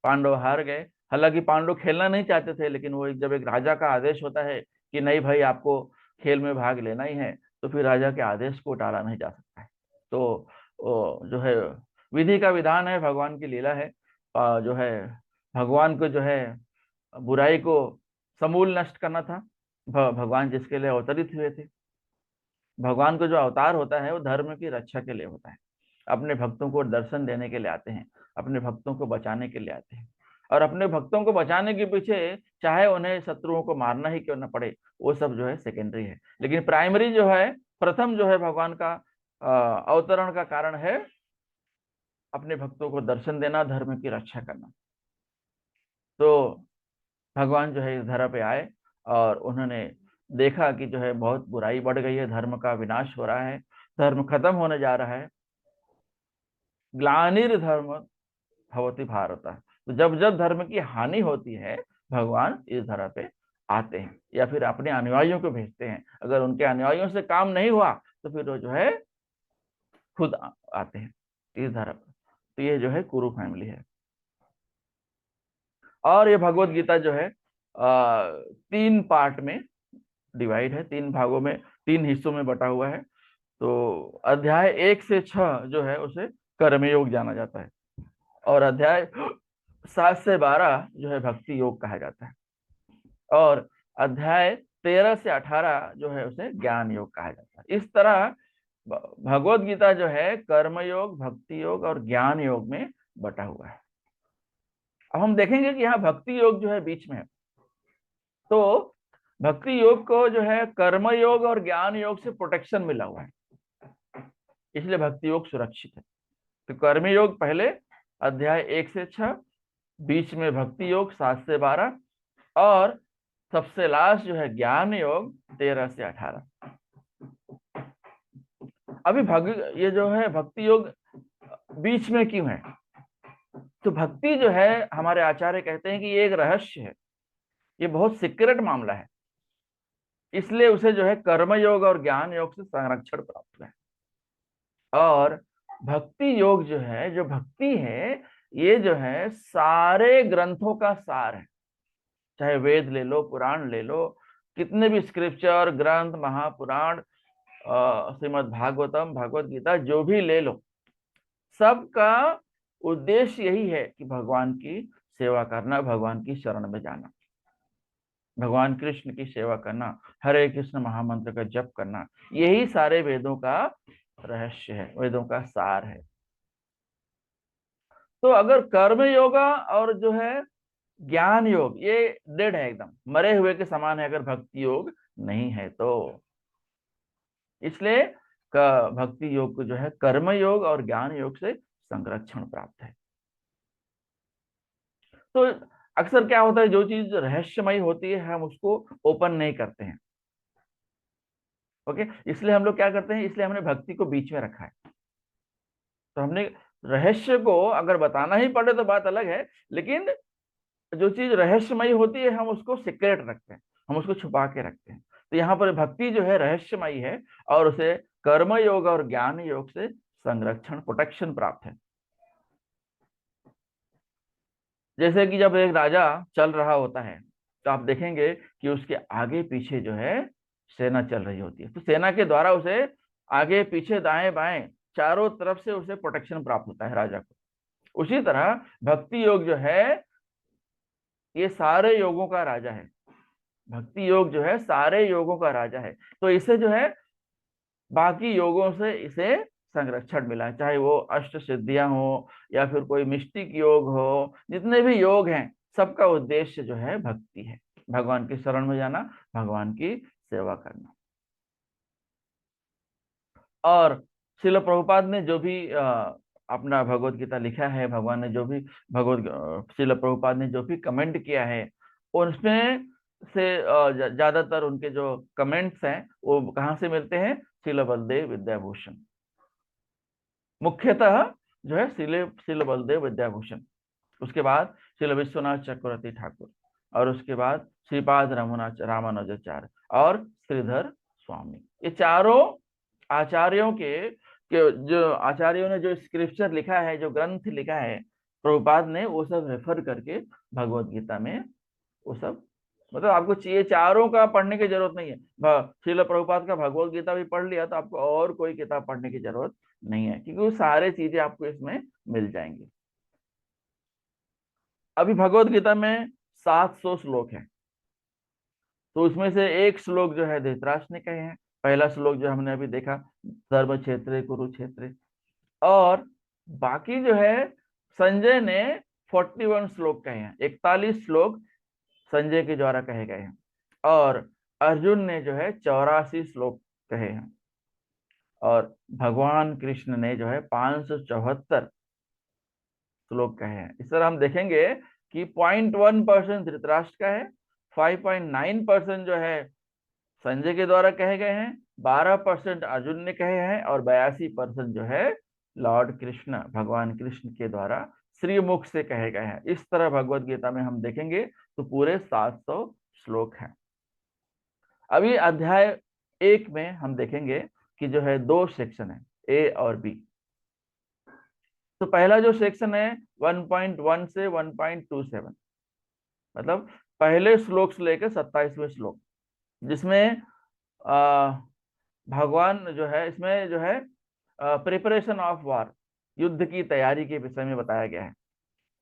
पांडव हार गए। हालांकि पांडव खेलना नहीं चाहते थे, लेकिन वो जब एक राजा का आदेश होता है कि नहीं भाई आपको खेल में भाग लेना ही है, तो फिर राजा के आदेश को टाला नहीं जा सकता है। तो जो है विधि का विधान है, भगवान की लीला है। जो है भगवान को जो है बुराई को समूल नष्ट करना था। भगवान जिसके लिए अवतरित हुए थे, भगवान को जो अवतार होता है वो धर्म की रक्षा के लिए होता है, अपने भक्तों को दर्शन देने के लिए आते हैं, अपने भक्तों को बचाने के लिए आते हैं। और अपने भक्तों को बचाने के पीछे चाहे उन्हें शत्रुओं को मारना ही क्यों न पड़े, वो सब जो है सेकेंडरी है, लेकिन प्राइमरी जो है, प्रथम जो है भगवान का अवतरण का कारण है अपने भक्तों को दर्शन देना, धर्म की रक्षा करना। तो भगवान जो है इस धरा पे आए और उन्होंने देखा कि जो है बहुत बुराई बढ़ गई है, धर्म का विनाश हो रहा है, धर्म खत्म होने जा रहा है। ग्लानिर्धर्म भवति भारत, तो जब जब धर्म की हानि होती है भगवान इस धरा पे आते हैं या फिर अपने अनुयायियों को भेजते हैं। अगर उनके अनुयायियों से काम नहीं हुआ तो फिर वो जो है खुद आते हैं इस धरा पर। तो ये जो है कुरु फैमिली है। और ये भगवत गीता जो है 3 पार्ट में डिवाइड है, 3 भागों में, 3 हिस्सों में बटा हुआ है। तो अध्याय 1 से 6 जो है उसे कर्मयोग जाना जाता है, और अध्याय 7 से 12 जो है भक्ति योग कहा जाता है, और अध्याय 13 से 18 जो है उसे ज्ञान योग कहा जाता है। इस तरह भगवत गीता जो है कर्म योग, भक्ति योग और ज्ञान योग में बटा हुआ है। अब हम देखेंगे कि यहाँ भक्ति योग जो है बीच में है। तो भक्ति योग को जो है कर्म योग और ज्ञान योग से प्रोटेक्शन मिला हुआ है, इसलिए भक्ति योग सुरक्षित है। तो कर्म योग पहले अध्याय 1 से 6, बीच में भक्ति योग 7 से 12, और सबसे लास्ट जो है ज्ञान योग 13 से 18। अभी ये जो है भक्ति योग बीच में क्यों है? तो भक्ति जो है हमारे आचार्य कहते हैं कि ये एक रहस्य है, ये बहुत सीक्रेट मामला है, इसलिए उसे जो है कर्म योग और ज्ञान योग से संरक्षण प्राप्त है। और भक्ति योग जो है, जो भक्ति है, ये जो है सारे ग्रंथों का सार है। चाहे वेद ले लो, पुराण ले लो, कितने भी स्क्रिप्चर ग्रंथ, महापुराण, श्रीमद् भागवतम, भगवत गीता, जो भी ले लो, सबका उद्देश्य यही है कि भगवान की सेवा करना, भगवान की शरण में जाना, भगवान कृष्ण की सेवा करना, हरे कृष्ण महामंत्र का जप करना, यही सारे वेदों का रहस्य है, वेदों का सार है। तो अगर कर्म योगा और जो है ज्ञान योग ये डेड है, एकदम मरे हुए के समान है अगर भक्ति योग नहीं है तो, इसलिए भक्ति योग को जो है कर्म योग और ज्ञान योग से संरक्षण प्राप्त है। तो अक्सर क्या होता है, जो चीज रहस्यमयी होती है हम उसको ओपन नहीं करते हैं। ओके, इसलिए हम लोग क्या करते हैं, इसलिए हमने भक्ति को बीच में रखा है। तो हमने रहस्य को अगर बताना ही पड़े तो बात अलग है, लेकिन जो चीज रहस्यमयी होती है हम उसको सीक्रेट रखते हैं, हम उसको छुपा के रखते हैं। तो यहाँ पर भक्ति जो है रहस्यमयी है, और उसे कर्म योग और ज्ञान योग से संरक्षण, प्रोटेक्शन प्राप्त है। जैसे कि जब एक राजा चल रहा होता है तो आप देखेंगे कि उसके आगे पीछे जो है सेना चल रही होती है, तो सेना के द्वारा उसे आगे पीछे दाएं बाएं चारों तरफ से उसे प्रोटेक्शन प्राप्त होता है राजा को। उसी तरह भक्ति योग जो है ये सारे योगों का राजा है, भक्ति योग जो है सारे योगों का राजा है। तो इसे जो है बाकी योगों से इसे संरक्षण मिला है, चाहे वो अष्ट सिद्धियां हो या फिर कोई मिस्टिक योग हो, जितने भी योग हैं सबका उद्देश्य जो है भक्ति है, भगवान की शरण में जाना, भगवान की सेवा करना। और श्रील प्रभुपाद ने जो भी अपना भगवत गीता लिखा है, भगवान ने जो भी श्रील प्रभुपाद ने जो भी कमेंट किया है, उसमें से ज्यादातर उनके जो कमेंट्स हैं वो कहाँ से मिलते हैं? श्रील बलदेव विद्याभूषण, मुख्यतः जो है श्रील बलदेव विद्याभूषण, उसके बाद श्रील विश्वनाथ चक्रवर्ती ठाकुर, और उसके बाद श्रीपाद रामानुजाचार्य और श्रीधर स्वामी। ये चारों आचार्यों के जो आचार्यों ने जो स्क्रिप्चर लिखा है, जो ग्रंथ लिखा है प्रभुपाद ने, वो सब रेफर करके भगवत गीता में वो सब, मतलब आपको चाहिए चारों का पढ़ने की जरूरत नहीं है। श्रील प्रभुपाद का भगवत गीता भी पढ़ लिया तो आपको और कोई किताब पढ़ने की जरूरत नहीं है, क्योंकि वो सारे चीजें आपको इसमें मिल जाएंगी। अभी भगवत गीता में 700 श्लोक हैं, तो उसमें से एक श्लोक जो है धृतराष्ट्र ने कहे हैं। पहला श्लोक जो हमने अभी देखा, धर्म क्षेत्र कुरुक्षेत्र, और बाकी जो है संजय ने 41 श्लोक कहे हैं, 41 श्लोक संजय के द्वारा कहे गए हैं, और अर्जुन ने जो है 84 श्लोक कहे हैं, और भगवान कृष्ण ने जो है 574 श्लोक कहे हैं। इस तरह हम देखेंगे कि 0.1% धृतराष्ट्र का है, 5.9% जो है संजय के द्वारा कहे गए हैं, 12% अर्जुन ने कहे हैं, और 82% जो है लॉर्ड कृष्ण, भगवान कृष्ण के द्वारा श्रीमुख से कहे गए हैं। इस तरह भगवत गीता में हम देखेंगे तो पूरे 700 श्लोक हैं। अभी अध्याय 1 में हम देखेंगे कि जो है 2 सेक्शन है, ए और बी। तो पहला जो सेक्शन है 1.1 से 1.27, मतलब पहले श्लोक से लेकर 27वें श्लोक, जिसमें आ, भगवान जो है इसमें जो है प्रिपरेशन ऑफ वार, युद्ध की तैयारी के विषय में बताया गया है।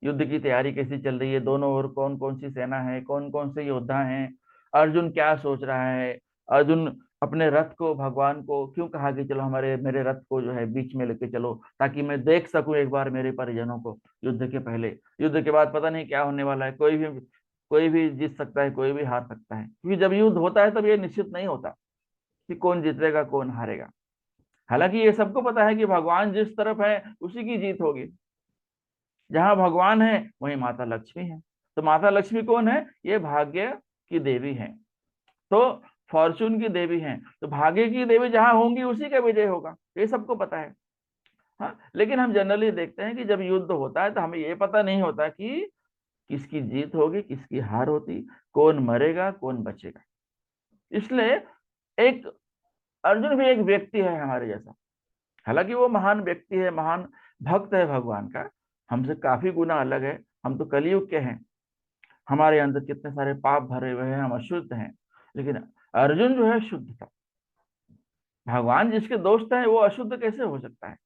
युद्ध की तैयारी कैसी चल रही है, दोनों ओर कौन कौन सी सेना है, कौन कौन से योद्धा हैं, अर्जुन क्या सोच रहा है। अर्जुन अपने रथ को भगवान को क्यों कहा कि चलो हमारे मेरे रथ को जो है बीच में लेके चलो, ताकि मैं देख सकूं एक बार मेरे परिजनों को युद्ध के पहले। युद्ध के बाद पता नहीं क्या होने वाला है, कोई भी जीत सकता है, कोई भी हार सकता है, क्योंकि जब युद्ध होता है तब ये निश्चित नहीं होता कि कौन जीतेगा कौन हारेगा। हालांकि ये सबको पता है कि भगवान जिस तरफ है उसी की जीत होगी। जहां भगवान है वहीं माता लक्ष्मी है। तो माता लक्ष्मी कौन है? ये भाग्य की देवी है, तो फॉर्चून की देवी है। तो भाग्य की देवी जहां होंगी उसी का विजय होगा, ये सबको पता है। हाँ, लेकिन हम जनरली देखते हैं कि जब युद्ध होता है तो हमें ये पता नहीं होता कि किसकी जीत होगी किसकी हार होती, कौन मरेगा कौन बचेगा। इसलिए एक अर्जुन भी एक व्यक्ति है हमारे जैसा। हालांकि वो महान व्यक्ति है, महान भक्त है भगवान का, हमसे काफी गुना अलग है। हम तो कलयुग के हैं, हमारे अंदर कितने सारे पाप भरे हुए हैं, हम अशुद्ध हैं। लेकिन अर्जुन जो है शुद्ध था। भगवान जिसके दोस्त है वो अशुद्ध कैसे हो सकता है?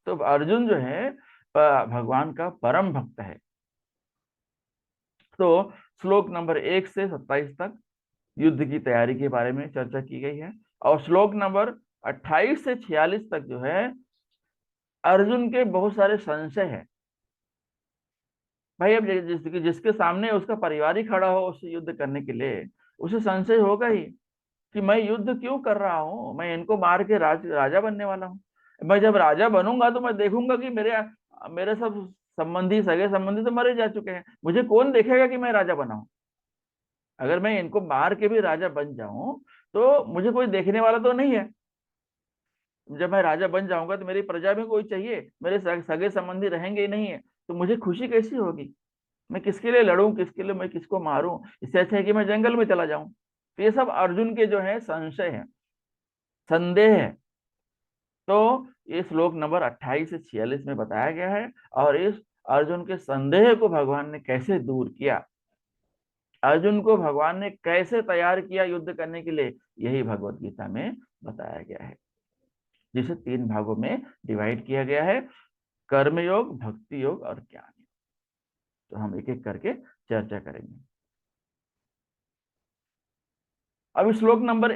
तो अर्जुन जो है भगवान का परम भक्त है। तो श्लोक नंबर 1 से 27 तक युद्ध की तैयारी के बारे में चर्चा की गई है, और श्लोक नंबर 28 से 46 तक जो है अर्जुन के बहुत सारे संशय है। भाई अब जिसके सामने उसका परिवार ही खड़ा हो उससे युद्ध करने के लिए, उसे संशय होगा ही कि मैं युद्ध क्यों कर रहा हूँ, मैं इनको मार के राजा बनने वाला हूँ। मैं जब राजा बनूंगा तो मैं देखूंगा कि मेरे मेरे सब संबंधी सगे संबंधी तो मरे जा चुके हैं, मुझे कौन देखेगा कि मैं राजा बना हूं। अगर मैं इनको मार के भी राजा बन जाऊं तो मुझे कोई देखने वाला तो नहीं है। जब मैं राजा बन जाऊंगा तो मेरी प्रजा में कोई चाहिए, मेरे सगे संबंधी रहेंगे ही नहीं है, तो मुझे खुशी कैसी होगी? मैं किसके लिए लड़ूं, किसके लिए मैं किसको मारूं? इससे अच्छा है कि मैं जंगल में चला जाऊं। तो ये सब अर्जुन के जो है संशय है, संदेह है। तो ये श्लोक नंबर 28 से 46 में बताया गया है, और इस अर्जुन के संदेह को भगवान ने कैसे दूर किया, अर्जुन को भगवान ने कैसे तैयार किया युद्ध करने के लिए, यही भगवत गीता में बताया गया है, जिसे 3 भागों में डिवाइड किया गया है, कर्म योग, भक्ति योग और ज्ञान योग। तो हम एक एक करके चर्चा करेंगे। अब श्लोक नंबर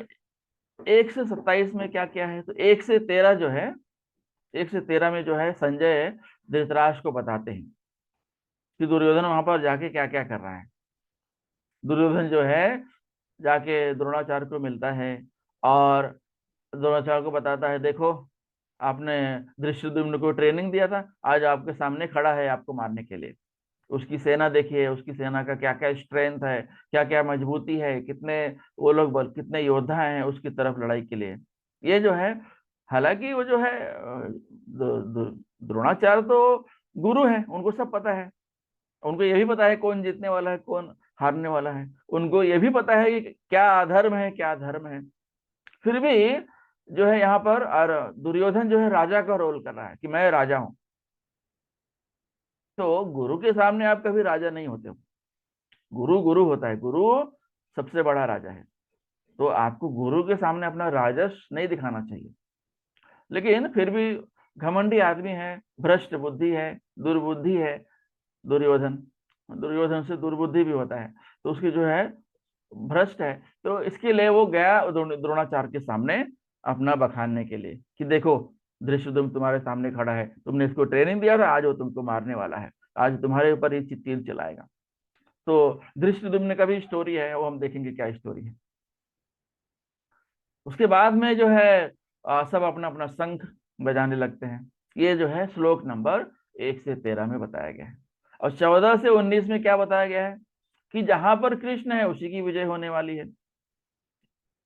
1 से 27 में क्या क्या है, तो 1 से 13 जो है, 1 से 13 में जो है संजय धृतराष्ट्र को बताते हैं कि दुर्योधन वहां पर जाके क्या क्या कर रहा है। दुर्योधन जो है जाके द्रोणाचार्य को मिलता है, और द्रोणाचार्य को बताता है, देखो आपने धृष्टद्युम्न को ट्रेनिंग दिया था, आज आपके सामने खड़ा है आपको मारने के लिए। उसकी सेना देखिए, उसकी सेना का क्या क्या स्ट्रेंथ है, क्या क्या मजबूती है, कितने वो लोग बल, कितने योद्धा हैं उसकी तरफ लड़ाई के लिए। ये जो है, हालांकि वो जो है द्रोणाचार्य तो गुरु है, उनको सब पता है। उनको ये भी पता है कौन जीतने वाला है कौन हारने वाला है। उनको ये भी पता है कि क्या अधर्म है क्या धर्म है। फिर भी जो है यहाँ पर और दुर्योधन जो है राजा का रोल कर रहा है कि मैं राजा हूं। तो गुरु के सामने आप कभी राजा नहीं होते हो। गुरु गुरु होता है, गुरु सबसे बड़ा राजा है। तो आपको गुरु के सामने अपना राजस नहीं दिखाना चाहिए। लेकिन फिर भी घमंडी आदमी है, भ्रष्ट बुद्धि है, दुर्बुद्धि है दुर्योधन। दुर्योधन से दुर्बुद्धि भी होता है, तो उसकी जो है भ्रष्ट है। तो इसके लिए वो गया द्रोणाचार्य के सामने अपना बखानने के लिए कि देखो धृष्टद्युम्न तुम्हारे सामने खड़ा है, तुमने इसको ट्रेनिंग दिया था, आज वो तुमको मारने वाला है, आज तुम्हारे ऊपर ये तीर चलाएगा। तो धृष्टद्युम्न का भी स्टोरी है, वो हम देखेंगे क्या स्टोरी है। उसके बाद में जो है सब अपना अपना शंख बजाने लगते हैं। ये जो है श्लोक नंबर 1 से 13 में बताया गया है। और 14 से 19 में क्या बताया गया है कि जहां पर कृष्ण है उसी की विजय होने वाली है।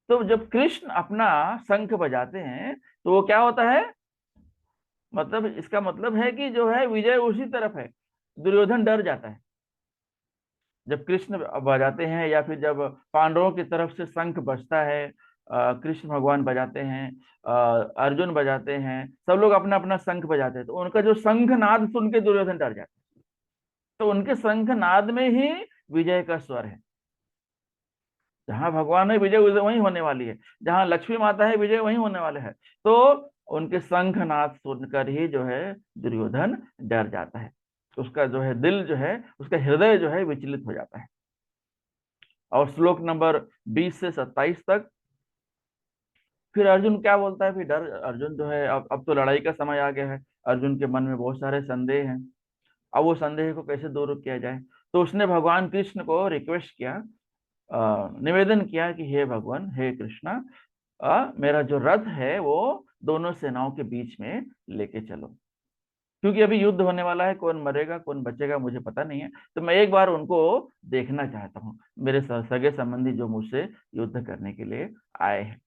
तो जब कृष्ण अपना शंख बजाते हैं तो वो क्या होता है, मतलब इसका मतलब है कि जो है विजय उसी तरफ है। दुर्योधन डर जाता है जब कृष्ण बजाते हैं, या फिर जब पांडवों की तरफ से शंख बजता है, कृष्ण भगवान बजाते हैं, अर्जुन बजाते हैं, सब लोग अपना अपना शंख बजाते हैं, तो उनका जो शंख नाद सुन के दुर्योधन डर जाता है। तो उनके शंख नाद में ही विजय का स्वर है। जहां भगवान है विजय वहीं होने वाली है, जहां लक्ष्मी माता है विजय वहीं होने वाले है। तो उनके शंखनाद सुनकर ही जो है दुर्योधन डर जाता है, उसका जो है दिल जो है, उसका हृदय जो है विचलित हो जाता है। और श्लोक नंबर 20 से 27 तक फिर अर्जुन क्या बोलता है, फिर डर अर्जुन जो है, अब तो लड़ाई का समय आ गया है, अर्जुन के मन में बहुत सारे संदेह हैं। अब वो संदेह को कैसे दूर किया जाए, तो उसने भगवान कृष्ण को रिक्वेस्ट किया, निवेदन किया कि हे भगवान, हे कृष्णा, मेरा जो रथ है वो दोनों सेनाओं के बीच में लेके चलो, क्योंकि अभी युद्ध होने वाला है, कौन मरेगा कौन बचेगा मुझे पता नहीं है, तो मैं एक बार उनको देखना चाहता हूँ, मेरे सगे संबंधी जो मुझसे युद्ध करने के लिए आए हैं।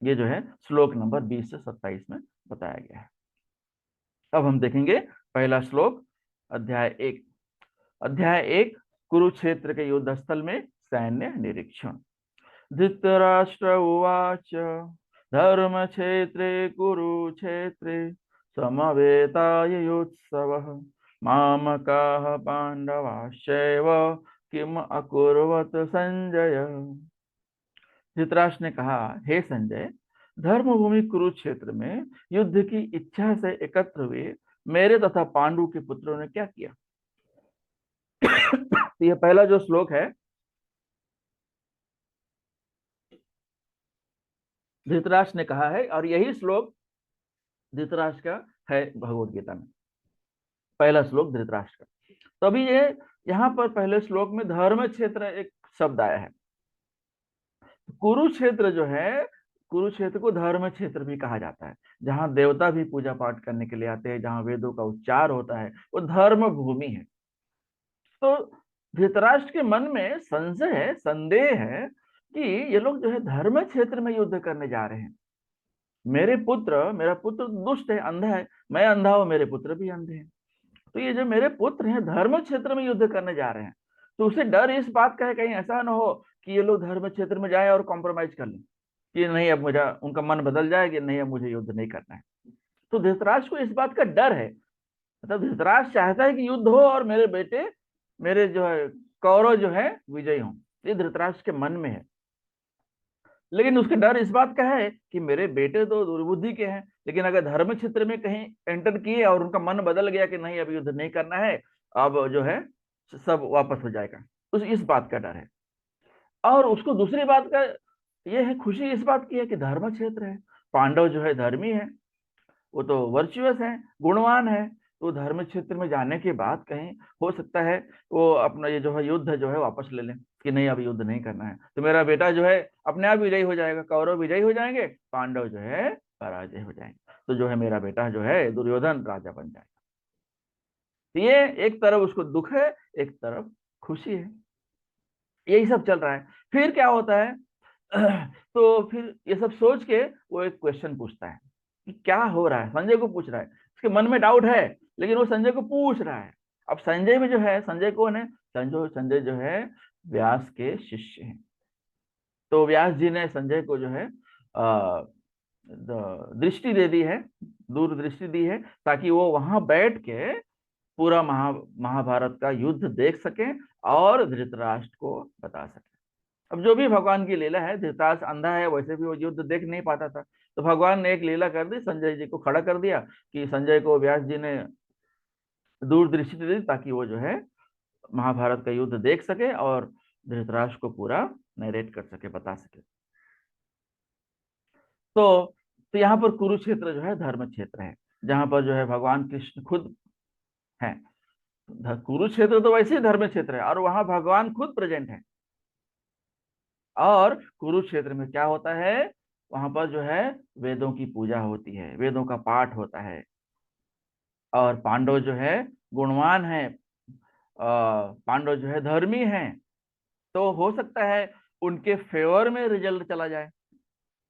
ये जो है श्लोक नंबर 20 से 27 में बताया गया है। अब हम देखेंगे पहला श्लोक, अध्याय 1। अध्याय 1, कुरुक्षेत्र के युद्ध स्थल में सैन्य निरीक्षण। धृतराष्ट्र उवाच धर्म क्षेत्रे कुरुक्षेत्रे समवेतायुत्सवः मामकाः पांडवाश्चैव किम अकुर्वत संजय। धृतराष्ट्र ने कहा, हे संजय, धर्मभूमि कुरुक्षेत्र में युद्ध की इच्छा से एकत्र हुए मेरे तथा पांडु के पुत्रों ने क्या किया। तो यह पहला जो श्लोक है धृतराष्ट्र ने कहा है, और यही श्लोक धृतराष्ट्र का है भगवत गीता में, पहला श्लोक धृतराष्ट्र का। तो अभी ये यहाँ पर पहले श्लोक में धर्म क्षेत्र एक शब्द आया है। कुरुक्षेत्र जो है, कुरुक्षेत्र को धर्म क्षेत्र भी कहा जाता है, जहां देवता भी पूजा पाठ करने के लिए आते हैं, जहां वेदों का उच्चार होता है, वो धर्म भूमि है। तो धृतराष्ट्र के मन में संशय है, संदेह है कि ये लोग जो है धर्म क्षेत्र में युद्ध करने जा रहे हैं। मेरा पुत्र दुष्ट है, अंधा है, मैं अंधा हूं, मेरे पुत्र भी अंधे हैं, तो ये जो मेरे पुत्र हैं धर्म क्षेत्र में युद्ध करने जा रहे हैं। तो उसे डर इस बात का है कहीं ऐसा ना हो कि ये लोग धर्म क्षेत्र में जाए और कॉम्प्रोमाइज कर लें कि नहीं अब मुझे, उनका मन बदल जाए कि नहीं अब मुझे युद्ध नहीं करना है। तो धृतराष्ट्र को इस बात का डर है, मतलब धृतराष्ट्र चाहता है कि युद्ध हो और मेरे बेटे, मेरे जो है कौरव जो है विजयी हों, ये धृतराष्ट्र के मन में है। लेकिन उसका डर इस बात का है कि मेरे बेटे तो दुर्बुद्धि के हैं, लेकिन अगर धर्म क्षेत्र में कहीं एंटर किए और उनका मन बदल गया कि नहीं अब युद्ध नहीं करना है, अब जो है सब वापस हो जाएगा, उस इस बात का डर है। और उसको दूसरी बात का ये है, खुशी इस बात की है कि धर्म क्षेत्र है, पांडव जो है धर्मी है, वो तो वर्चुअस है, गुणवान है, तो धर्म क्षेत्र में जाने के बाद कहीं हो सकता है वो अपना ये जो है युद्ध जो है वापस ले लें कि नहीं अब युद्ध नहीं करना है, तो मेरा बेटा जो है अपने आप विजयी हो जाएगा, कौरव विजयी हो जाएंगे, पांडव जो है पराजय हो जाएंगे, तो जो है मेरा बेटा जो है दुर्योधन राजा बन जाएगा। तो ये एक तरफ उसको दुख है, एक तरफ खुशी है, यही सब चल रहा है। फिर क्या होता है तो फिर ये सब सोच के वो एक क्वेश्चन पूछता है कि क्या हो रहा है, संजय को पूछ रहा है, उसके मन में डाउट है लेकिन वो संजय को पूछ रहा है। अब संजय में जो है, संजय कौन है, संजय जो है व्यास के शिष्य हैं। तो व्यास जी ने संजय को जो है दृष्टि दे दी है, दूरदृष्टि दी है, ताकि वो वहां बैठ के पूरा महाभारत का युद्ध देख सके और धृतराष्ट्र को बता सके। अब जो भी भगवान की लीला है, धृतराष्ट्र अंधा है, वैसे भी वो युद्ध देख नहीं पाता था, तो भगवान ने एक लीला कर दी, संजय जी को खड़ा कर दिया कि संजय को व्यास जी ने दूरदृष्टि दी ताकि वो जो है महाभारत का युद्ध देख सके और धृतराष्ट्र को पूरा नरेट कर सके, बता सके। तो यहाँ पर कुरुक्षेत्र जो है धर्म क्षेत्र है, जहां पर जो है भगवान कृष्ण खुद है। कुरुक्षेत्र तो वैसे ही धर्म क्षेत्र है और वहां भगवान खुद प्रेजेंट है। और कुरुक्षेत्र में क्या होता है, वहां पर जो है वेदों की पूजा होती है, वेदों का पाठ होता है, और पांडव जो है गुणवान है, पांडव जो है धर्मी हैं, तो हो सकता है उनके फेवर में रिजल्ट चला जाए।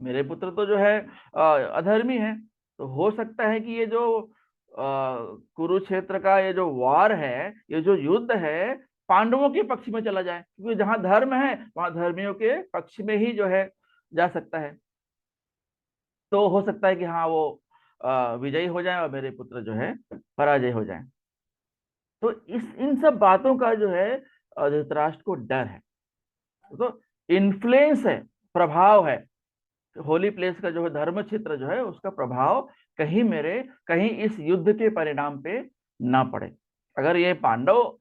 मेरे पुत्र तो जो है अधर्मी है, तो हो सकता है कि ये जो कुरुक्षेत्र का ये जो वार है, ये जो युद्ध है, पांडवों के पक्ष में चला जाए, क्योंकि जहां धर्म है वहां धर्मियों के पक्ष में ही जो है जा सकता है। तो हो सकता है कि हाँ वो विजयी हो जाए और मेरे पुत्र जो है पराजय हो जाए। तो इस इन सब बातों का जो है धृतराष्ट्र को डर है। तो इन्फ्लुएंस है, प्रभाव है, होली प्लेस का जो है धर्म क्षेत्र जो है उसका प्रभाव कहीं इस युद्ध के परिणाम पे ना पड़े। अगर ये पांडव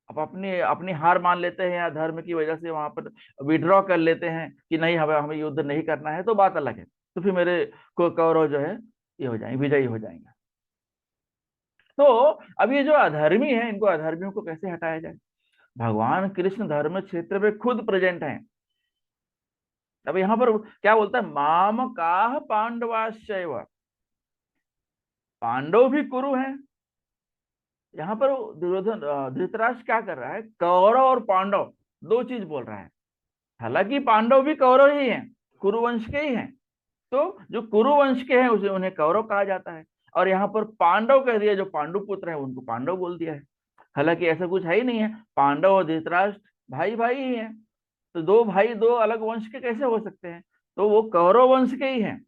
अब अपनी अपनी हार मान लेते हैं या धर्म की वजह से वहां पर विड्रॉ कर लेते हैं कि नहीं हमें हमें युद्ध नहीं करना है, तो बात अलग है, तो फिर मेरे को कौरव जो है ये हो जाएंगे, विजयी हो जाएंगे। तो अब ये जो अधर्मी है, इनको अधर्मियों को कैसे हटाया जाए? भगवान कृष्ण धर्म क्षेत्र में खुद प्रेजेंट हैं। अब यहाँ पर क्या बोलता है, माम काह पांडवाश्चैव, पांडव भी कुरु हैं। यहाँ पर दुर्योधन धृतराष्ट्र क्या कर रहा है, कौरव और पांडव दो चीज बोल रहा है। हालांकि पांडव भी कौरव ही हैं, कुरुवंश के ही हैं, तो जो कुरुवंश के हैं उसे उन्हें कौरव कहा जाता है। और यहाँ पर पांडव कह दिया, जो पांडु पुत्र है उनको पांडव बोल दिया है। हालांकि ऐसा कुछ है ही नहीं है, पांडव और धृतराष्ट्र भाई भाई ही हैं। तो दो भाई दो अलग वंश के कैसे हो सकते हैं? तो वो कौरव वंश के ही हैं।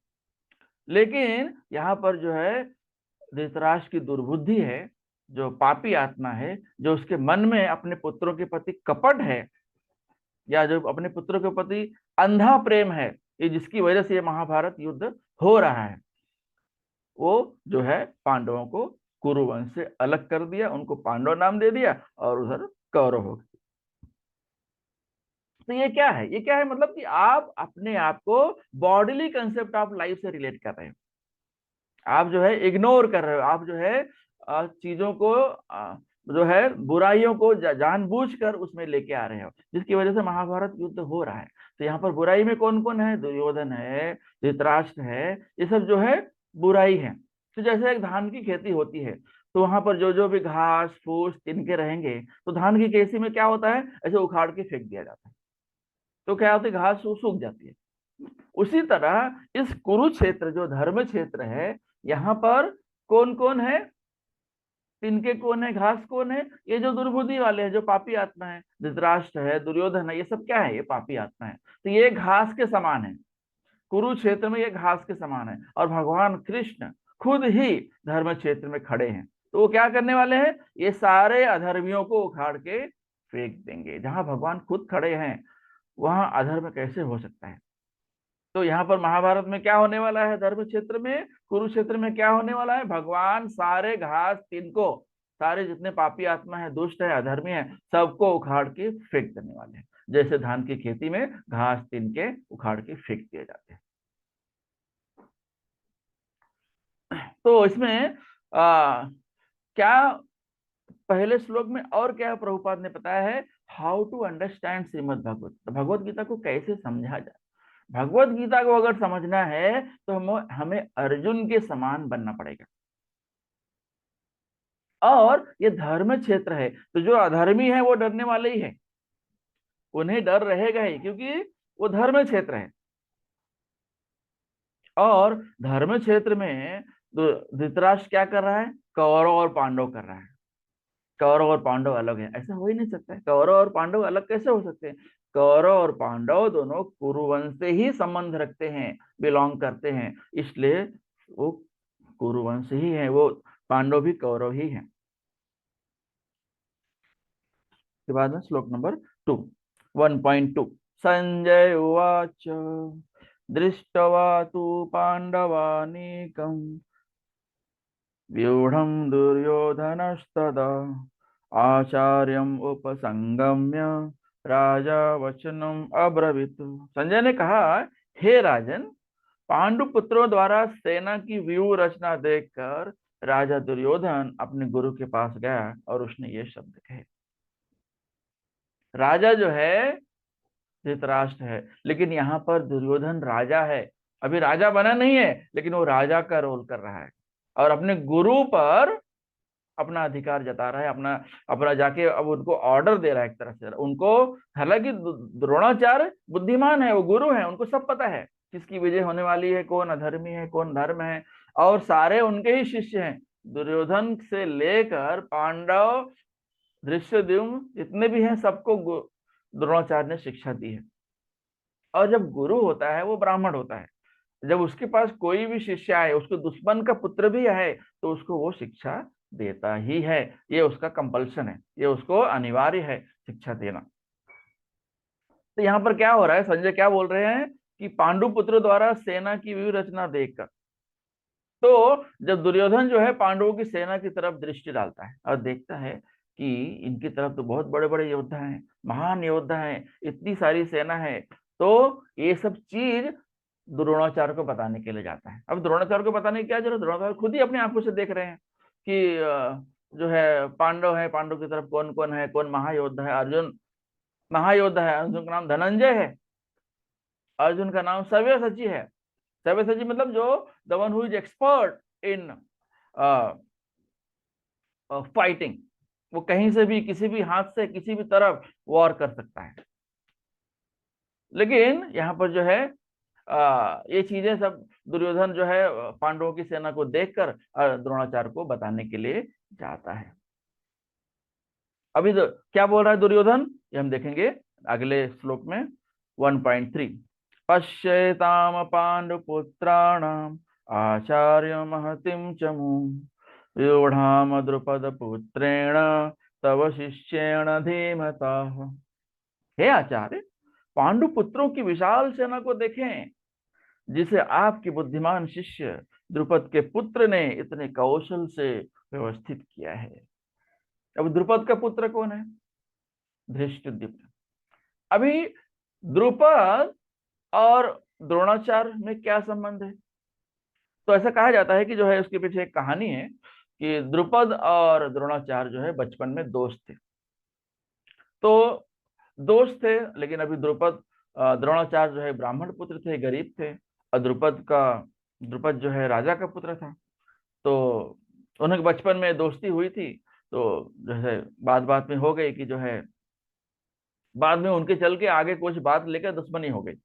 लेकिन यहाँ पर जो है धृतराष्ट्र की दुर्बुद्धि है, जो पापी आत्मा है, जो उसके मन में अपने पुत्रों के प्रति कपट है, या जो अपने पुत्रों के प्रति अंधा प्रेम है, ये जिसकी वजह से ये महाभारत युद्ध हो रहा है, वो जो है पांडवों को कुरुवंश से अलग कर दिया, उनको पांडव नाम दे दिया और उधर कौरव हो गए। तो ये क्या है, ये क्या है, मतलब कि आप अपने आप को बॉडीली कंसेप्ट ऑफ लाइफ से रिलेट कर रहे हो, आप जो है इग्नोर कर रहे हो, आप जो है चीजों को जो है बुराइयों को जानबूझकर उसमें लेके आ रहे हो, जिसकी वजह से महाभारत युद्ध हो रहा है। तो यहाँ पर बुराई में कौन कौन है, दुर्योधन है, धृतराष्ट्र है, ये सब जो है बुराई है। तो जैसे एक धान की खेती होती है, तो वहां पर जो जो भी घास फूस तिनके रहेंगे, तो धान की खेती में क्या होता है, ऐसे उखाड़ के फेंक दिया जाता है, तो क्या होता है, घास सूख जाती है। उसी तरह इस कुरुक्षेत्र जो धर्म क्षेत्र है, यहाँ पर कौन कौन है, तिनके कौन है, घास कौन है, ये जो दुर्बुद्धि वाले हैं, जो पापी आत्मा है, धृतराष्ट्र है, दुर्योधन है, ये सब क्या है, ये पापी आत्मा है। तो ये घास के समान है, कुरुक्षेत्र में ये घास के समान है, और भगवान कृष्ण खुद ही धर्म क्षेत्र में खड़े हैं। तो वो क्या करने वाले हैं, ये सारे अधर्मियों को उखाड़ के फेंक देंगे। जहां भगवान खुद खड़े हैं वहां अधर्म कैसे हो सकता है? तो यहाँ पर महाभारत में क्या होने वाला है, धर्म क्षेत्र में, कुरुक्षेत्र में क्या होने वाला है, भगवान सारे घास तिनको, सारे जितने पापी आत्मा है, दुष्ट है, अधर्मी है, सबको उखाड़ के फेंक देने वाले हैं। जैसे धान की खेती में घास तिनके उखाड़ के फेंक दिए जाते हैं। तो इसमें क्या पहले श्लोक में और क्या प्रभुपाद ने बताया है, हाउ टू अंडरस्टैंड श्रीमद भगवत, भगवत गीता को कैसे समझा जाए। भगवत गीता को अगर समझना है तो हमें अर्जुन के समान बनना पड़ेगा। और ये धर्म क्षेत्र है, तो जो अधर्मी है वो डरने वाले ही है, उन्हें डर रहेगा ही, क्योंकि वो धर्म क्षेत्र है। और धर्म क्षेत्र में धृतराष्ट्र क्या कर रहा है, कौरव और पांडव कर रहा है। कौरव और पांडव अलग है, ऐसा हो ही नहीं सकता है। कौरव और पांडव अलग कैसे हो सकते हैं? कौरव और पांडव दोनों कुरुवंश से ही संबंध रखते हैं, बिलोंग करते हैं, इसलिए वो कुरुवंश ही है, वो पांडव भी कौरव ही है। के बाद में श्लोक नंबर 2, 1.2। संजय उवाच दृष्ट्वा तु पांडवानीकम् व्यूढ़ं दुर्योधनस्तदा आचार्यम उपसंगम्य राजा वचनम अब्रवीत। संजय ने कहा, हे राजन, पांडु पुत्रों द्वारा सेना की व्यूह रचना देखकर राजा दुर्योधन अपने गुरु के पास गया और उसने ये शब्द कहे। राजा जो है धृतराष्ट्र है, लेकिन यहाँ पर दुर्योधन राजा है, अभी राजा बना नहीं है, लेकिन वो राजा का रोल कर रहा है और अपने गुरु पर अपना अधिकार जता रहा है, अपना अपना जाके अब उनको ऑर्डर दे रहा है एक तरह से उनको। हालांकि द्रोणाचार्य बुद्धिमान है, वो गुरु है, उनको सब पता है किसकी विजय होने वाली है, कौन अधर्मी है कौन धर्म है, और सारे उनके ही शिष्य हैं। दुर्योधन से लेकर पांडव धृष्टद्युम्न जितने भी हैं, सबको द्रोणाचार्य ने शिक्षा दी है। और जब गुरु होता है वो ब्राह्मण होता है, जब उसके पास कोई भी शिष्य आए, उसको दुश्मन का पुत्र भी है, तो उसको वो शिक्षा देता ही है, ये उसका कंपल्शन है, ये उसको अनिवार्य है शिक्षा देना। तो यहाँ पर क्या हो रहा है, संजय क्या बोल रहे हैं कि पांडु पुत्र द्वारा सेना की व्यूह रचना देखकर, तो जब दुर्योधन जो है पांडवों की सेना की तरफ दृष्टि डालता है और देखता है कि इनकी तरफ तो बहुत बड़े बड़े योद्धा हैं, महान योद्धा हैं, इतनी सारी सेना है, तो ये सब चीज द्रोणाचार्य को बताने के लिए जाता है। अब द्रोणाचार्य को बताने की क्या जरूरत, द्रोणाचार्य खुद ही अपनी आंखों से देख रहे हैं कि जो है पांडव है, पांडव की तरफ कौन कौन है, कौन महायोद्धा है। अर्जुन महायोद्धा है, अर्जुन का नाम धनंजय है, अर्जुन का नाम सव्यसाची है। सव्यसाची मतलब जो the one who is expert in fighting, वो कहीं से भी किसी भी हाथ से किसी भी तरफ वॉर कर सकता है। लेकिन यहाँ पर जो है ये चीजें सब दुर्योधन जो है पांडवों की सेना को देखकर द्रोणाचार्य को बताने के लिए जाता है। अभी क्या बोल रहा है दुर्योधन, ये हम देखेंगे अगले श्लोक में 1.3। पश्येताम पांडुपुत्राणाम आचार्य महतिम चमू व्यूढ़ाम द्रुपद पुत्रेण तव शिष्येण धीमता। हे आचार्य, पांडु पुत्रों की विशाल सेना को देखें, जिसे आपके बुद्धिमान शिष्य द्रुपद के पुत्र ने इतने कौशल से व्यवस्थित किया है। अब द्रुपद का पुत्र कौन है, धृष्टद्युम्न। अभी द्रुपद और द्रोणाचार्य में क्या संबंध है, तो ऐसा कहा जाता है कि जो है उसके पीछे एक कहानी है कि द्रुपद और द्रोणाचार्य जो है बचपन में दोस्त थे। तो दोस्त थे, लेकिन अभी द्रुपद द्रोणाचार्य जो है ब्राह्मण पुत्र थे, गरीब थे, और द्रुपद जो है राजा का पुत्र था। तो उन्हें बचपन में दोस्ती हुई थी, तो जो है बात बात में हो गई कि जो है बाद में उनके चल के आगे कुछ बात लेकर दुश्मनी हो गई।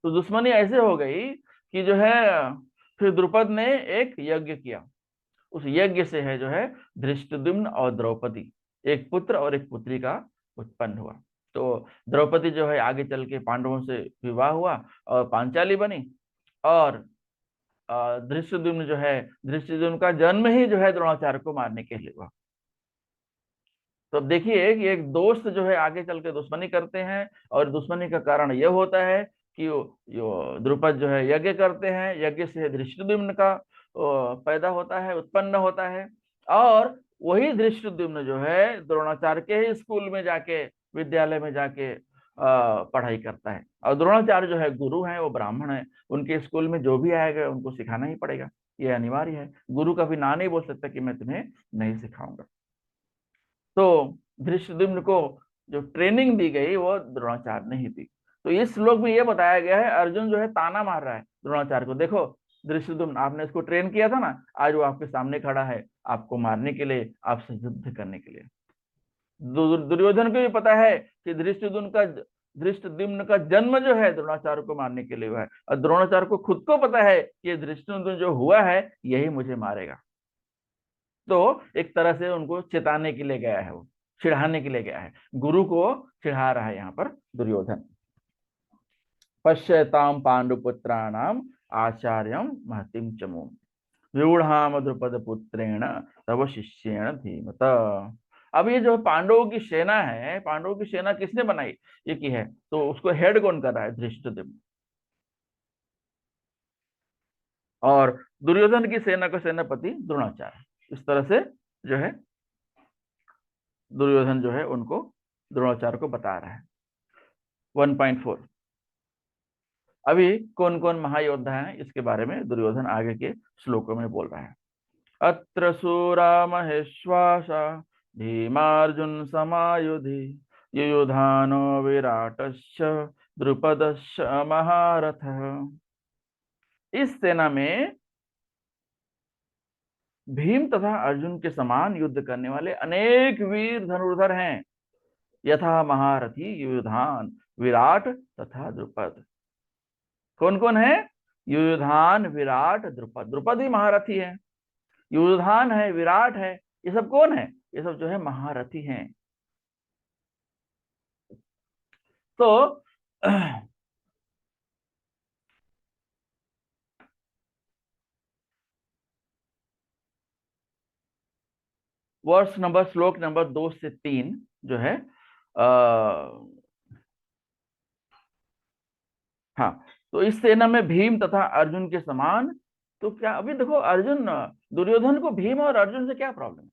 तो दुश्मनी ऐसे हो गई कि जो है फिर द्रुपद ने एक यज्ञ किया। उस यज्ञ से है जो है धृष्टद्युम्न और द्रौपदी, एक पुत्र और एक पुत्री का उत्पन्न हुआ। तो द्रौपदी जो है आगे चल के पांडवों से विवाह हुआ और पांचाली बनी, और धृष्टद्युम्न जो है, धृष्टद्युम्न का जन्म ही जो है द्रोणाचार्य को मारने के लिए हुआ। तो अब देखिए कि एक दोस्त जो है आगे चल के दुश्मनी करते हैं, और दुश्मनी का कारण यह होता है कि यो द्रुपद जो है यज्ञ करते हैं, यज्ञ से धृष्टद्युम्न का पैदा होता है, उत्पन्न होता है। और वही धृष्टद्युम्न जो है द्रोणाचार्य के ही स्कूल में जाके, विद्यालय में जाके पढ़ाई करता है। और द्रोणाचार्य जो है गुरु हैं, वो ब्राह्मण है, उनके स्कूल में जो भी आएगा उनको सिखाना ही पड़ेगा, ये अनिवार्य है। गुरु कभी ना नहीं बोल सकता कि मैं तुम्हें नहीं सिखाऊंगा। तो धृष्टद्युम्न को जो ट्रेनिंग दी गई वो द्रोणाचार्य ने ही दी। तो इस श्लोक में ये बताया गया है, अर्जुन जो है ताना मार रहा है द्रोणाचार्य को, देखो धृष्टद्युम्न आपने इसको ट्रेन किया था ना, आज वो आपके सामने खड़ा है आपको मारने के लिए, आपसे युद्ध करने के लिए। दुर्योधन को भी पता है कि धृष्टद्युम्न का जन्म जो है द्रोणाचार्य को मारने के लिए हुआ है, और द्रोणाचार्य को खुद को पता है कि धृष्टद्युम्न जो हुआ है यही मुझे मारेगा। तो एक तरह से उनको चेताने के लिए गया है, वो चिढ़ाने के लिए गया है, गुरु को चिढ़ा रहा है यहाँ पर दुर्योधन। पश्यताम पांडुपुत्राणाम आचार्यम महतिम चमू व्यूढ़ाम द्रुपद पुत्रेण तव शिष्येण धीमत। अब ये जो पांडवों की सेना है, पांडवों की सेना किसने बनाई, ये की है, तो उसको हेड कौन कर रहा है, धृष्टद्युम्न। और दुर्योधन की सेना का सेनापति द्रोणाचार्य। इस तरह से जो है दुर्योधन जो है उनको, द्रोणाचार्य को बता रहा है। 1.4। अभी कौन कौन महायोद्धा हैं इसके बारे में दुर्योधन आगे के श्लोकों में बोल रहा है। अत्र सूरा महेश्वासा भीमार्जुन समायुधि युयुधानो विराटश्च द्रुपदश्च महारथ। इस सेना में भीम तथा अर्जुन के समान युद्ध करने वाले अनेक वीर धनुर्धर हैं, यथा महारथी युयुधान, विराट तथा द्रुपद। कौन कौन है, युयुधान, विराट, द्रुपद। द्रुपद ही महारथी है, युयुधान है, विराट है, ये सब कौन है, ये सब जो है महारथी हैं। तो वर्ष नंबर श्लोक नंबर 2 से 3 जो है हाँ, तो इस सेना में भीम तथा अर्जुन के समान। तो क्या अभी देखो, अर्जुन दुर्योधन को भीम और अर्जुन से क्या प्रॉब्लम है?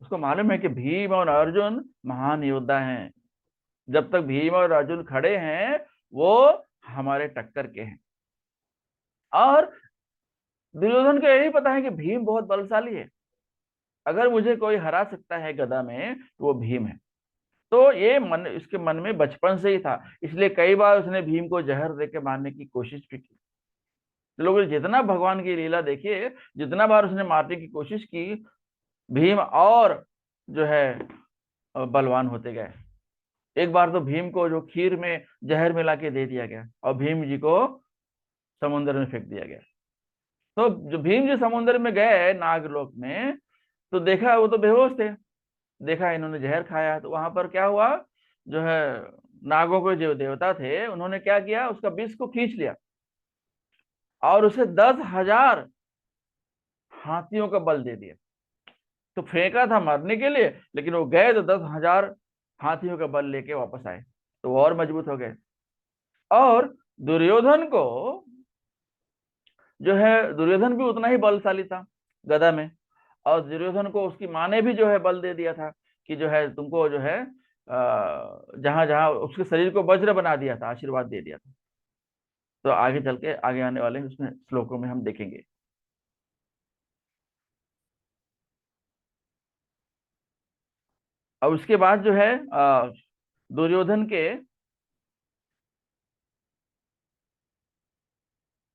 उसको मालूम है कि भीम और अर्जुन महान योद्धा हैं। जब तक भीम और अर्जुन खड़े हैं वो हमारे टक्कर के हैं। और दुर्योधन को यही पता है कि भीम बहुत बलशाली है, अगर मुझे कोई हरा सकता है गदा में तो वो भीम है। तो ये मन इसके मन में बचपन से ही था, इसलिए कई बार उसने भीम को जहर देके मारने की कोशिश भी की। लोग जितना भगवान की लीला देखिए, जितना बार उसने मारने की कोशिश की, भीम और जो है बलवान होते गए। एक बार तो भीम को जो खीर में जहर मिला के दे दिया गया और भीम जी को समुद्र में फेंक दिया गया। तो जो भीम जी समुद्र में गए नागलोक में, तो देखा वो तो बेहोश थे, देखा इन्होंने जहर खाया। तो वहां पर क्या हुआ, जो है नागों के जो देवता थे उन्होंने क्या किया, उसका विष को खींच लिया और उसे 10,000 हाथियों का बल दे दिया। तो फेंका था मरने के लिए, लेकिन वो गए तो 10,000 हाथियों का बल लेके वापस आए, तो वो और मजबूत हो गए। और दुर्योधन को जो है, दुर्योधन भी उतना ही बलशाली था गदा में। और दुर्योधन को उसकी माँ ने भी जो है बल दे दिया था कि जो है तुमको जो है जहां जहां उसके शरीर को वज्र बना दिया था, आशीर्वाद दे दिया था। तो आगे चल के आगे आने वाले उसमें श्लोकों में हम देखेंगे। और उसके बाद जो है दुर्योधन के,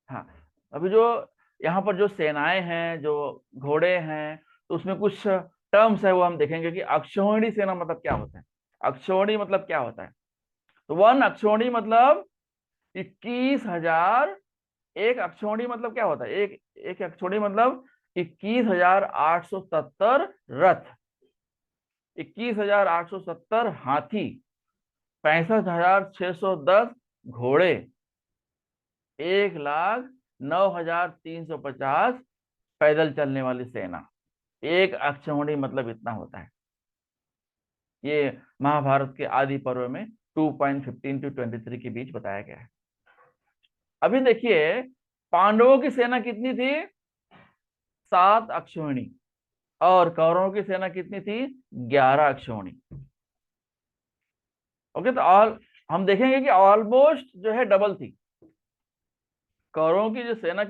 हाँ, अभी जो यहाँ पर जो सेनाएं हैं, जो घोड़े हैं, तो उसमें कुछ टर्म्स है वो हम देखेंगे कि अक्षौहिणी सेना मतलब क्या होता है। अक्षौहिणी मतलब क्या होता है? तो वन अक्षौहिणी मतलब 21,000। एक अक्षौहिणी मतलब क्या होता है? एक एक अक्षौहिणी मतलब 21,870 रथ, 21,870 हाथी, 65,610 घोड़े, 1,09,350 पैदल चलने वाली सेना। एक अक्षौहिणी मतलब इतना होता है। ये महाभारत के आदि पर्व में 2.15 to 23 के बीच बताया गया है। अभी देखिए, पांडवों की सेना कितनी थी? 7 अक्षौहिणी। और कौरवों की सेना कितनी थी? 11 अक्षौहिणी। ओके, तो ऑल हम देखेंगे कि ऑलमोस्ट जो है डबल थी। कौरवों की जो सेना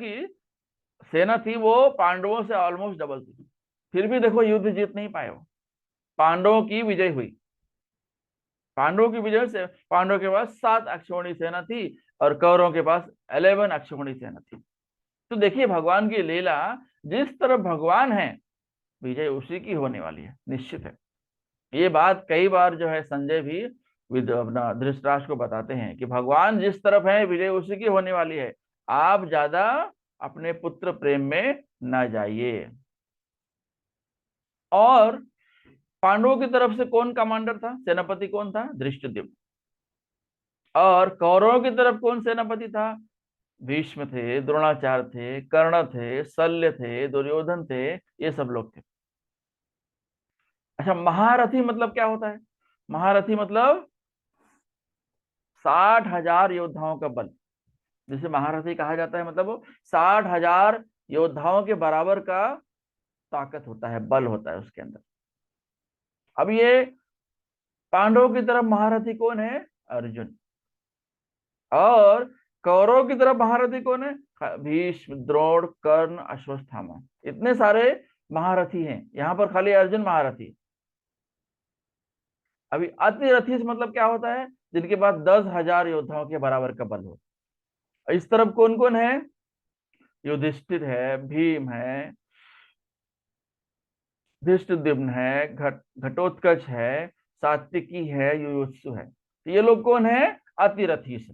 थी वो पांडवों से ऑलमोस्ट डबल थी। फिर भी देखो युद्ध जीत नहीं पाए वो, पांडवों की विजय हुई। पांडवों की विजय से पांडवों के पास 7 अक्षौहिणी सेना थी और कौरवों के पास 11 अक्षौहिणी सेना थी। तो देखिए भगवान की लीला, जिस तरफ भगवान है विजय उसी की होने वाली है, निश्चित है। ये बात कई बार जो है संजय भी अपना धृतराष्ट्र को बताते हैं कि भगवान जिस तरफ है विजय उसी की होने वाली है, आप ज्यादा अपने पुत्र प्रेम में न जाइए। और पांडवों की तरफ से कौन कमांडर था, सेनापति कौन था? धृष्टद्युम्न। और कौरवों की तरफ कौन सेनापति था? भीष्म थे, द्रोणाचार्य थे, कर्ण थे, शल्य थे, दुर्योधन थे, ये सब लोग थे। अच्छा, महारथी मतलब क्या होता है? महारथी मतलब 60,000 योद्धाओं का बल, जिसे महारथी कहा जाता है। मतलब वो 60,000 योद्धाओं के बराबर का ताकत होता है, बल होता है उसके अंदर। अब ये पांडवों की तरफ महारथी कौन है? अर्जुन। और कौरवों की तरफ महारथी कौन है? भीष्म, द्रोण, कर्ण, अश्वत्थामा। इतने सारे महारथी हैं, यहाँ पर खाली अर्जुन महारथी। अभी अतिरथी से मतलब क्या होता है? जिनके पास 10,000 योद्धाओं के बराबर का बल हो। इस तरफ कौन कौन है? युधिष्ठिर है, भीम है, धृष्टद्युम्न है, घटोत्कच है, सात्विकी है, युयुत्सु है। तो ये लोग कौन है? अतिरथीस।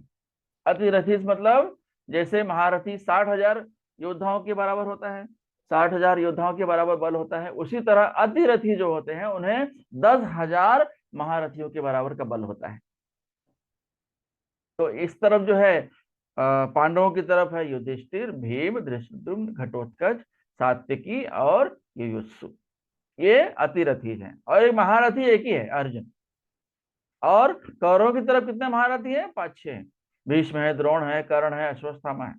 अतिरथीस मतलब जैसे महारथी 60,000 योद्धाओं के बराबर होता है, 60,000 योद्धाओं के बराबर बल होता है, उसी तरह अतिरथी जो होते हैं उन्हें 10,000 महारथियों के बराबर का बल होता है। तो इस तरफ जो है पांडवों की तरफ है युधिष्ठिर, भीम, धृष्टद्युम्न, घटोत्कच, सात्विकी और युयुत्सु। ये अतिरथी हैं, और एक महारथी एक ही है, अर्जुन। और कौरवों की तरफ कितने महारथी है? 5-6। भीष्म है, द्रोण है, कर्ण है, अश्वत्थामा है।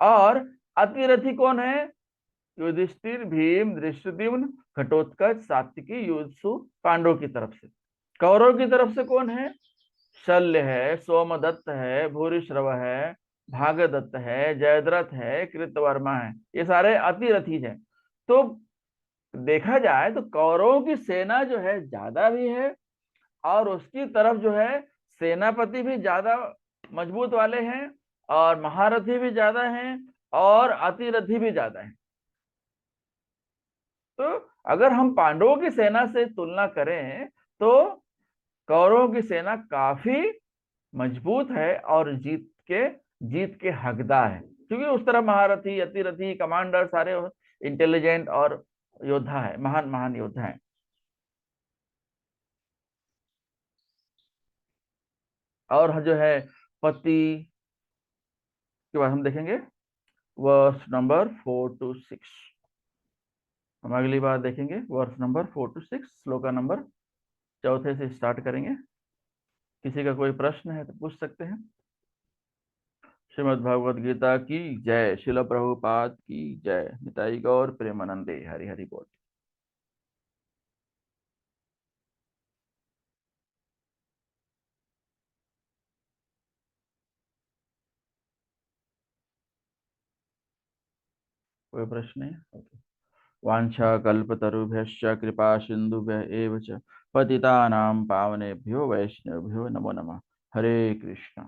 और अतिरथी कौन है? युधिष्ठिर, भीम, धृष्टद्युम्न, घटोत्कच, सात्विकी, युधिष्ठिर, पांडवों की तरफ से। कौरव की तरफ से कौन है? शल्य है, सोमदत्त है, भूरिश्रव है, भागदत्त है, जयद्रथ है, कृतवर्मा है। ये सारे अतिरथी हैं। तो देखा जाए तो कौरवों की सेना जो है ज्यादा भी है, और उसकी तरफ जो है सेनापति भी ज्यादा मजबूत वाले हैं, और महारथी भी ज्यादा हैं, और अतिरथी भी ज्यादा हैं। तो अगर हम पांडवों की सेना से तुलना करें तो कौरवों की सेना काफी मजबूत है, और जीत के हकदार है, क्योंकि उस तरफ महारथी, अतिरथी, कमांडर सारे इंटेलिजेंट और योद्धा है, महान महान योद्धा है। और जो है पति के बाद हम देखेंगे वर्स नंबर 4 to 6। हम अगली बार देखेंगे वर्स नंबर 4 to 6, श्लोका नंबर चौथे से स्टार्ट करेंगे। किसी का कोई प्रश्न है तो पूछ सकते हैं। श्रीमद् भगवद गीता की जय। शिल प्रभुपाद की जय। निताई गौर प्रेमानंदे। हरि हरि बोल। कोई प्रश्न है? वाञ्छा कल्पतरुभ्यश्च कृपा सिन्धुभ्य एव च पतितानां पावनेभ्यो वैष्णवेभ्यो नमो नमः। हरे कृष्ण।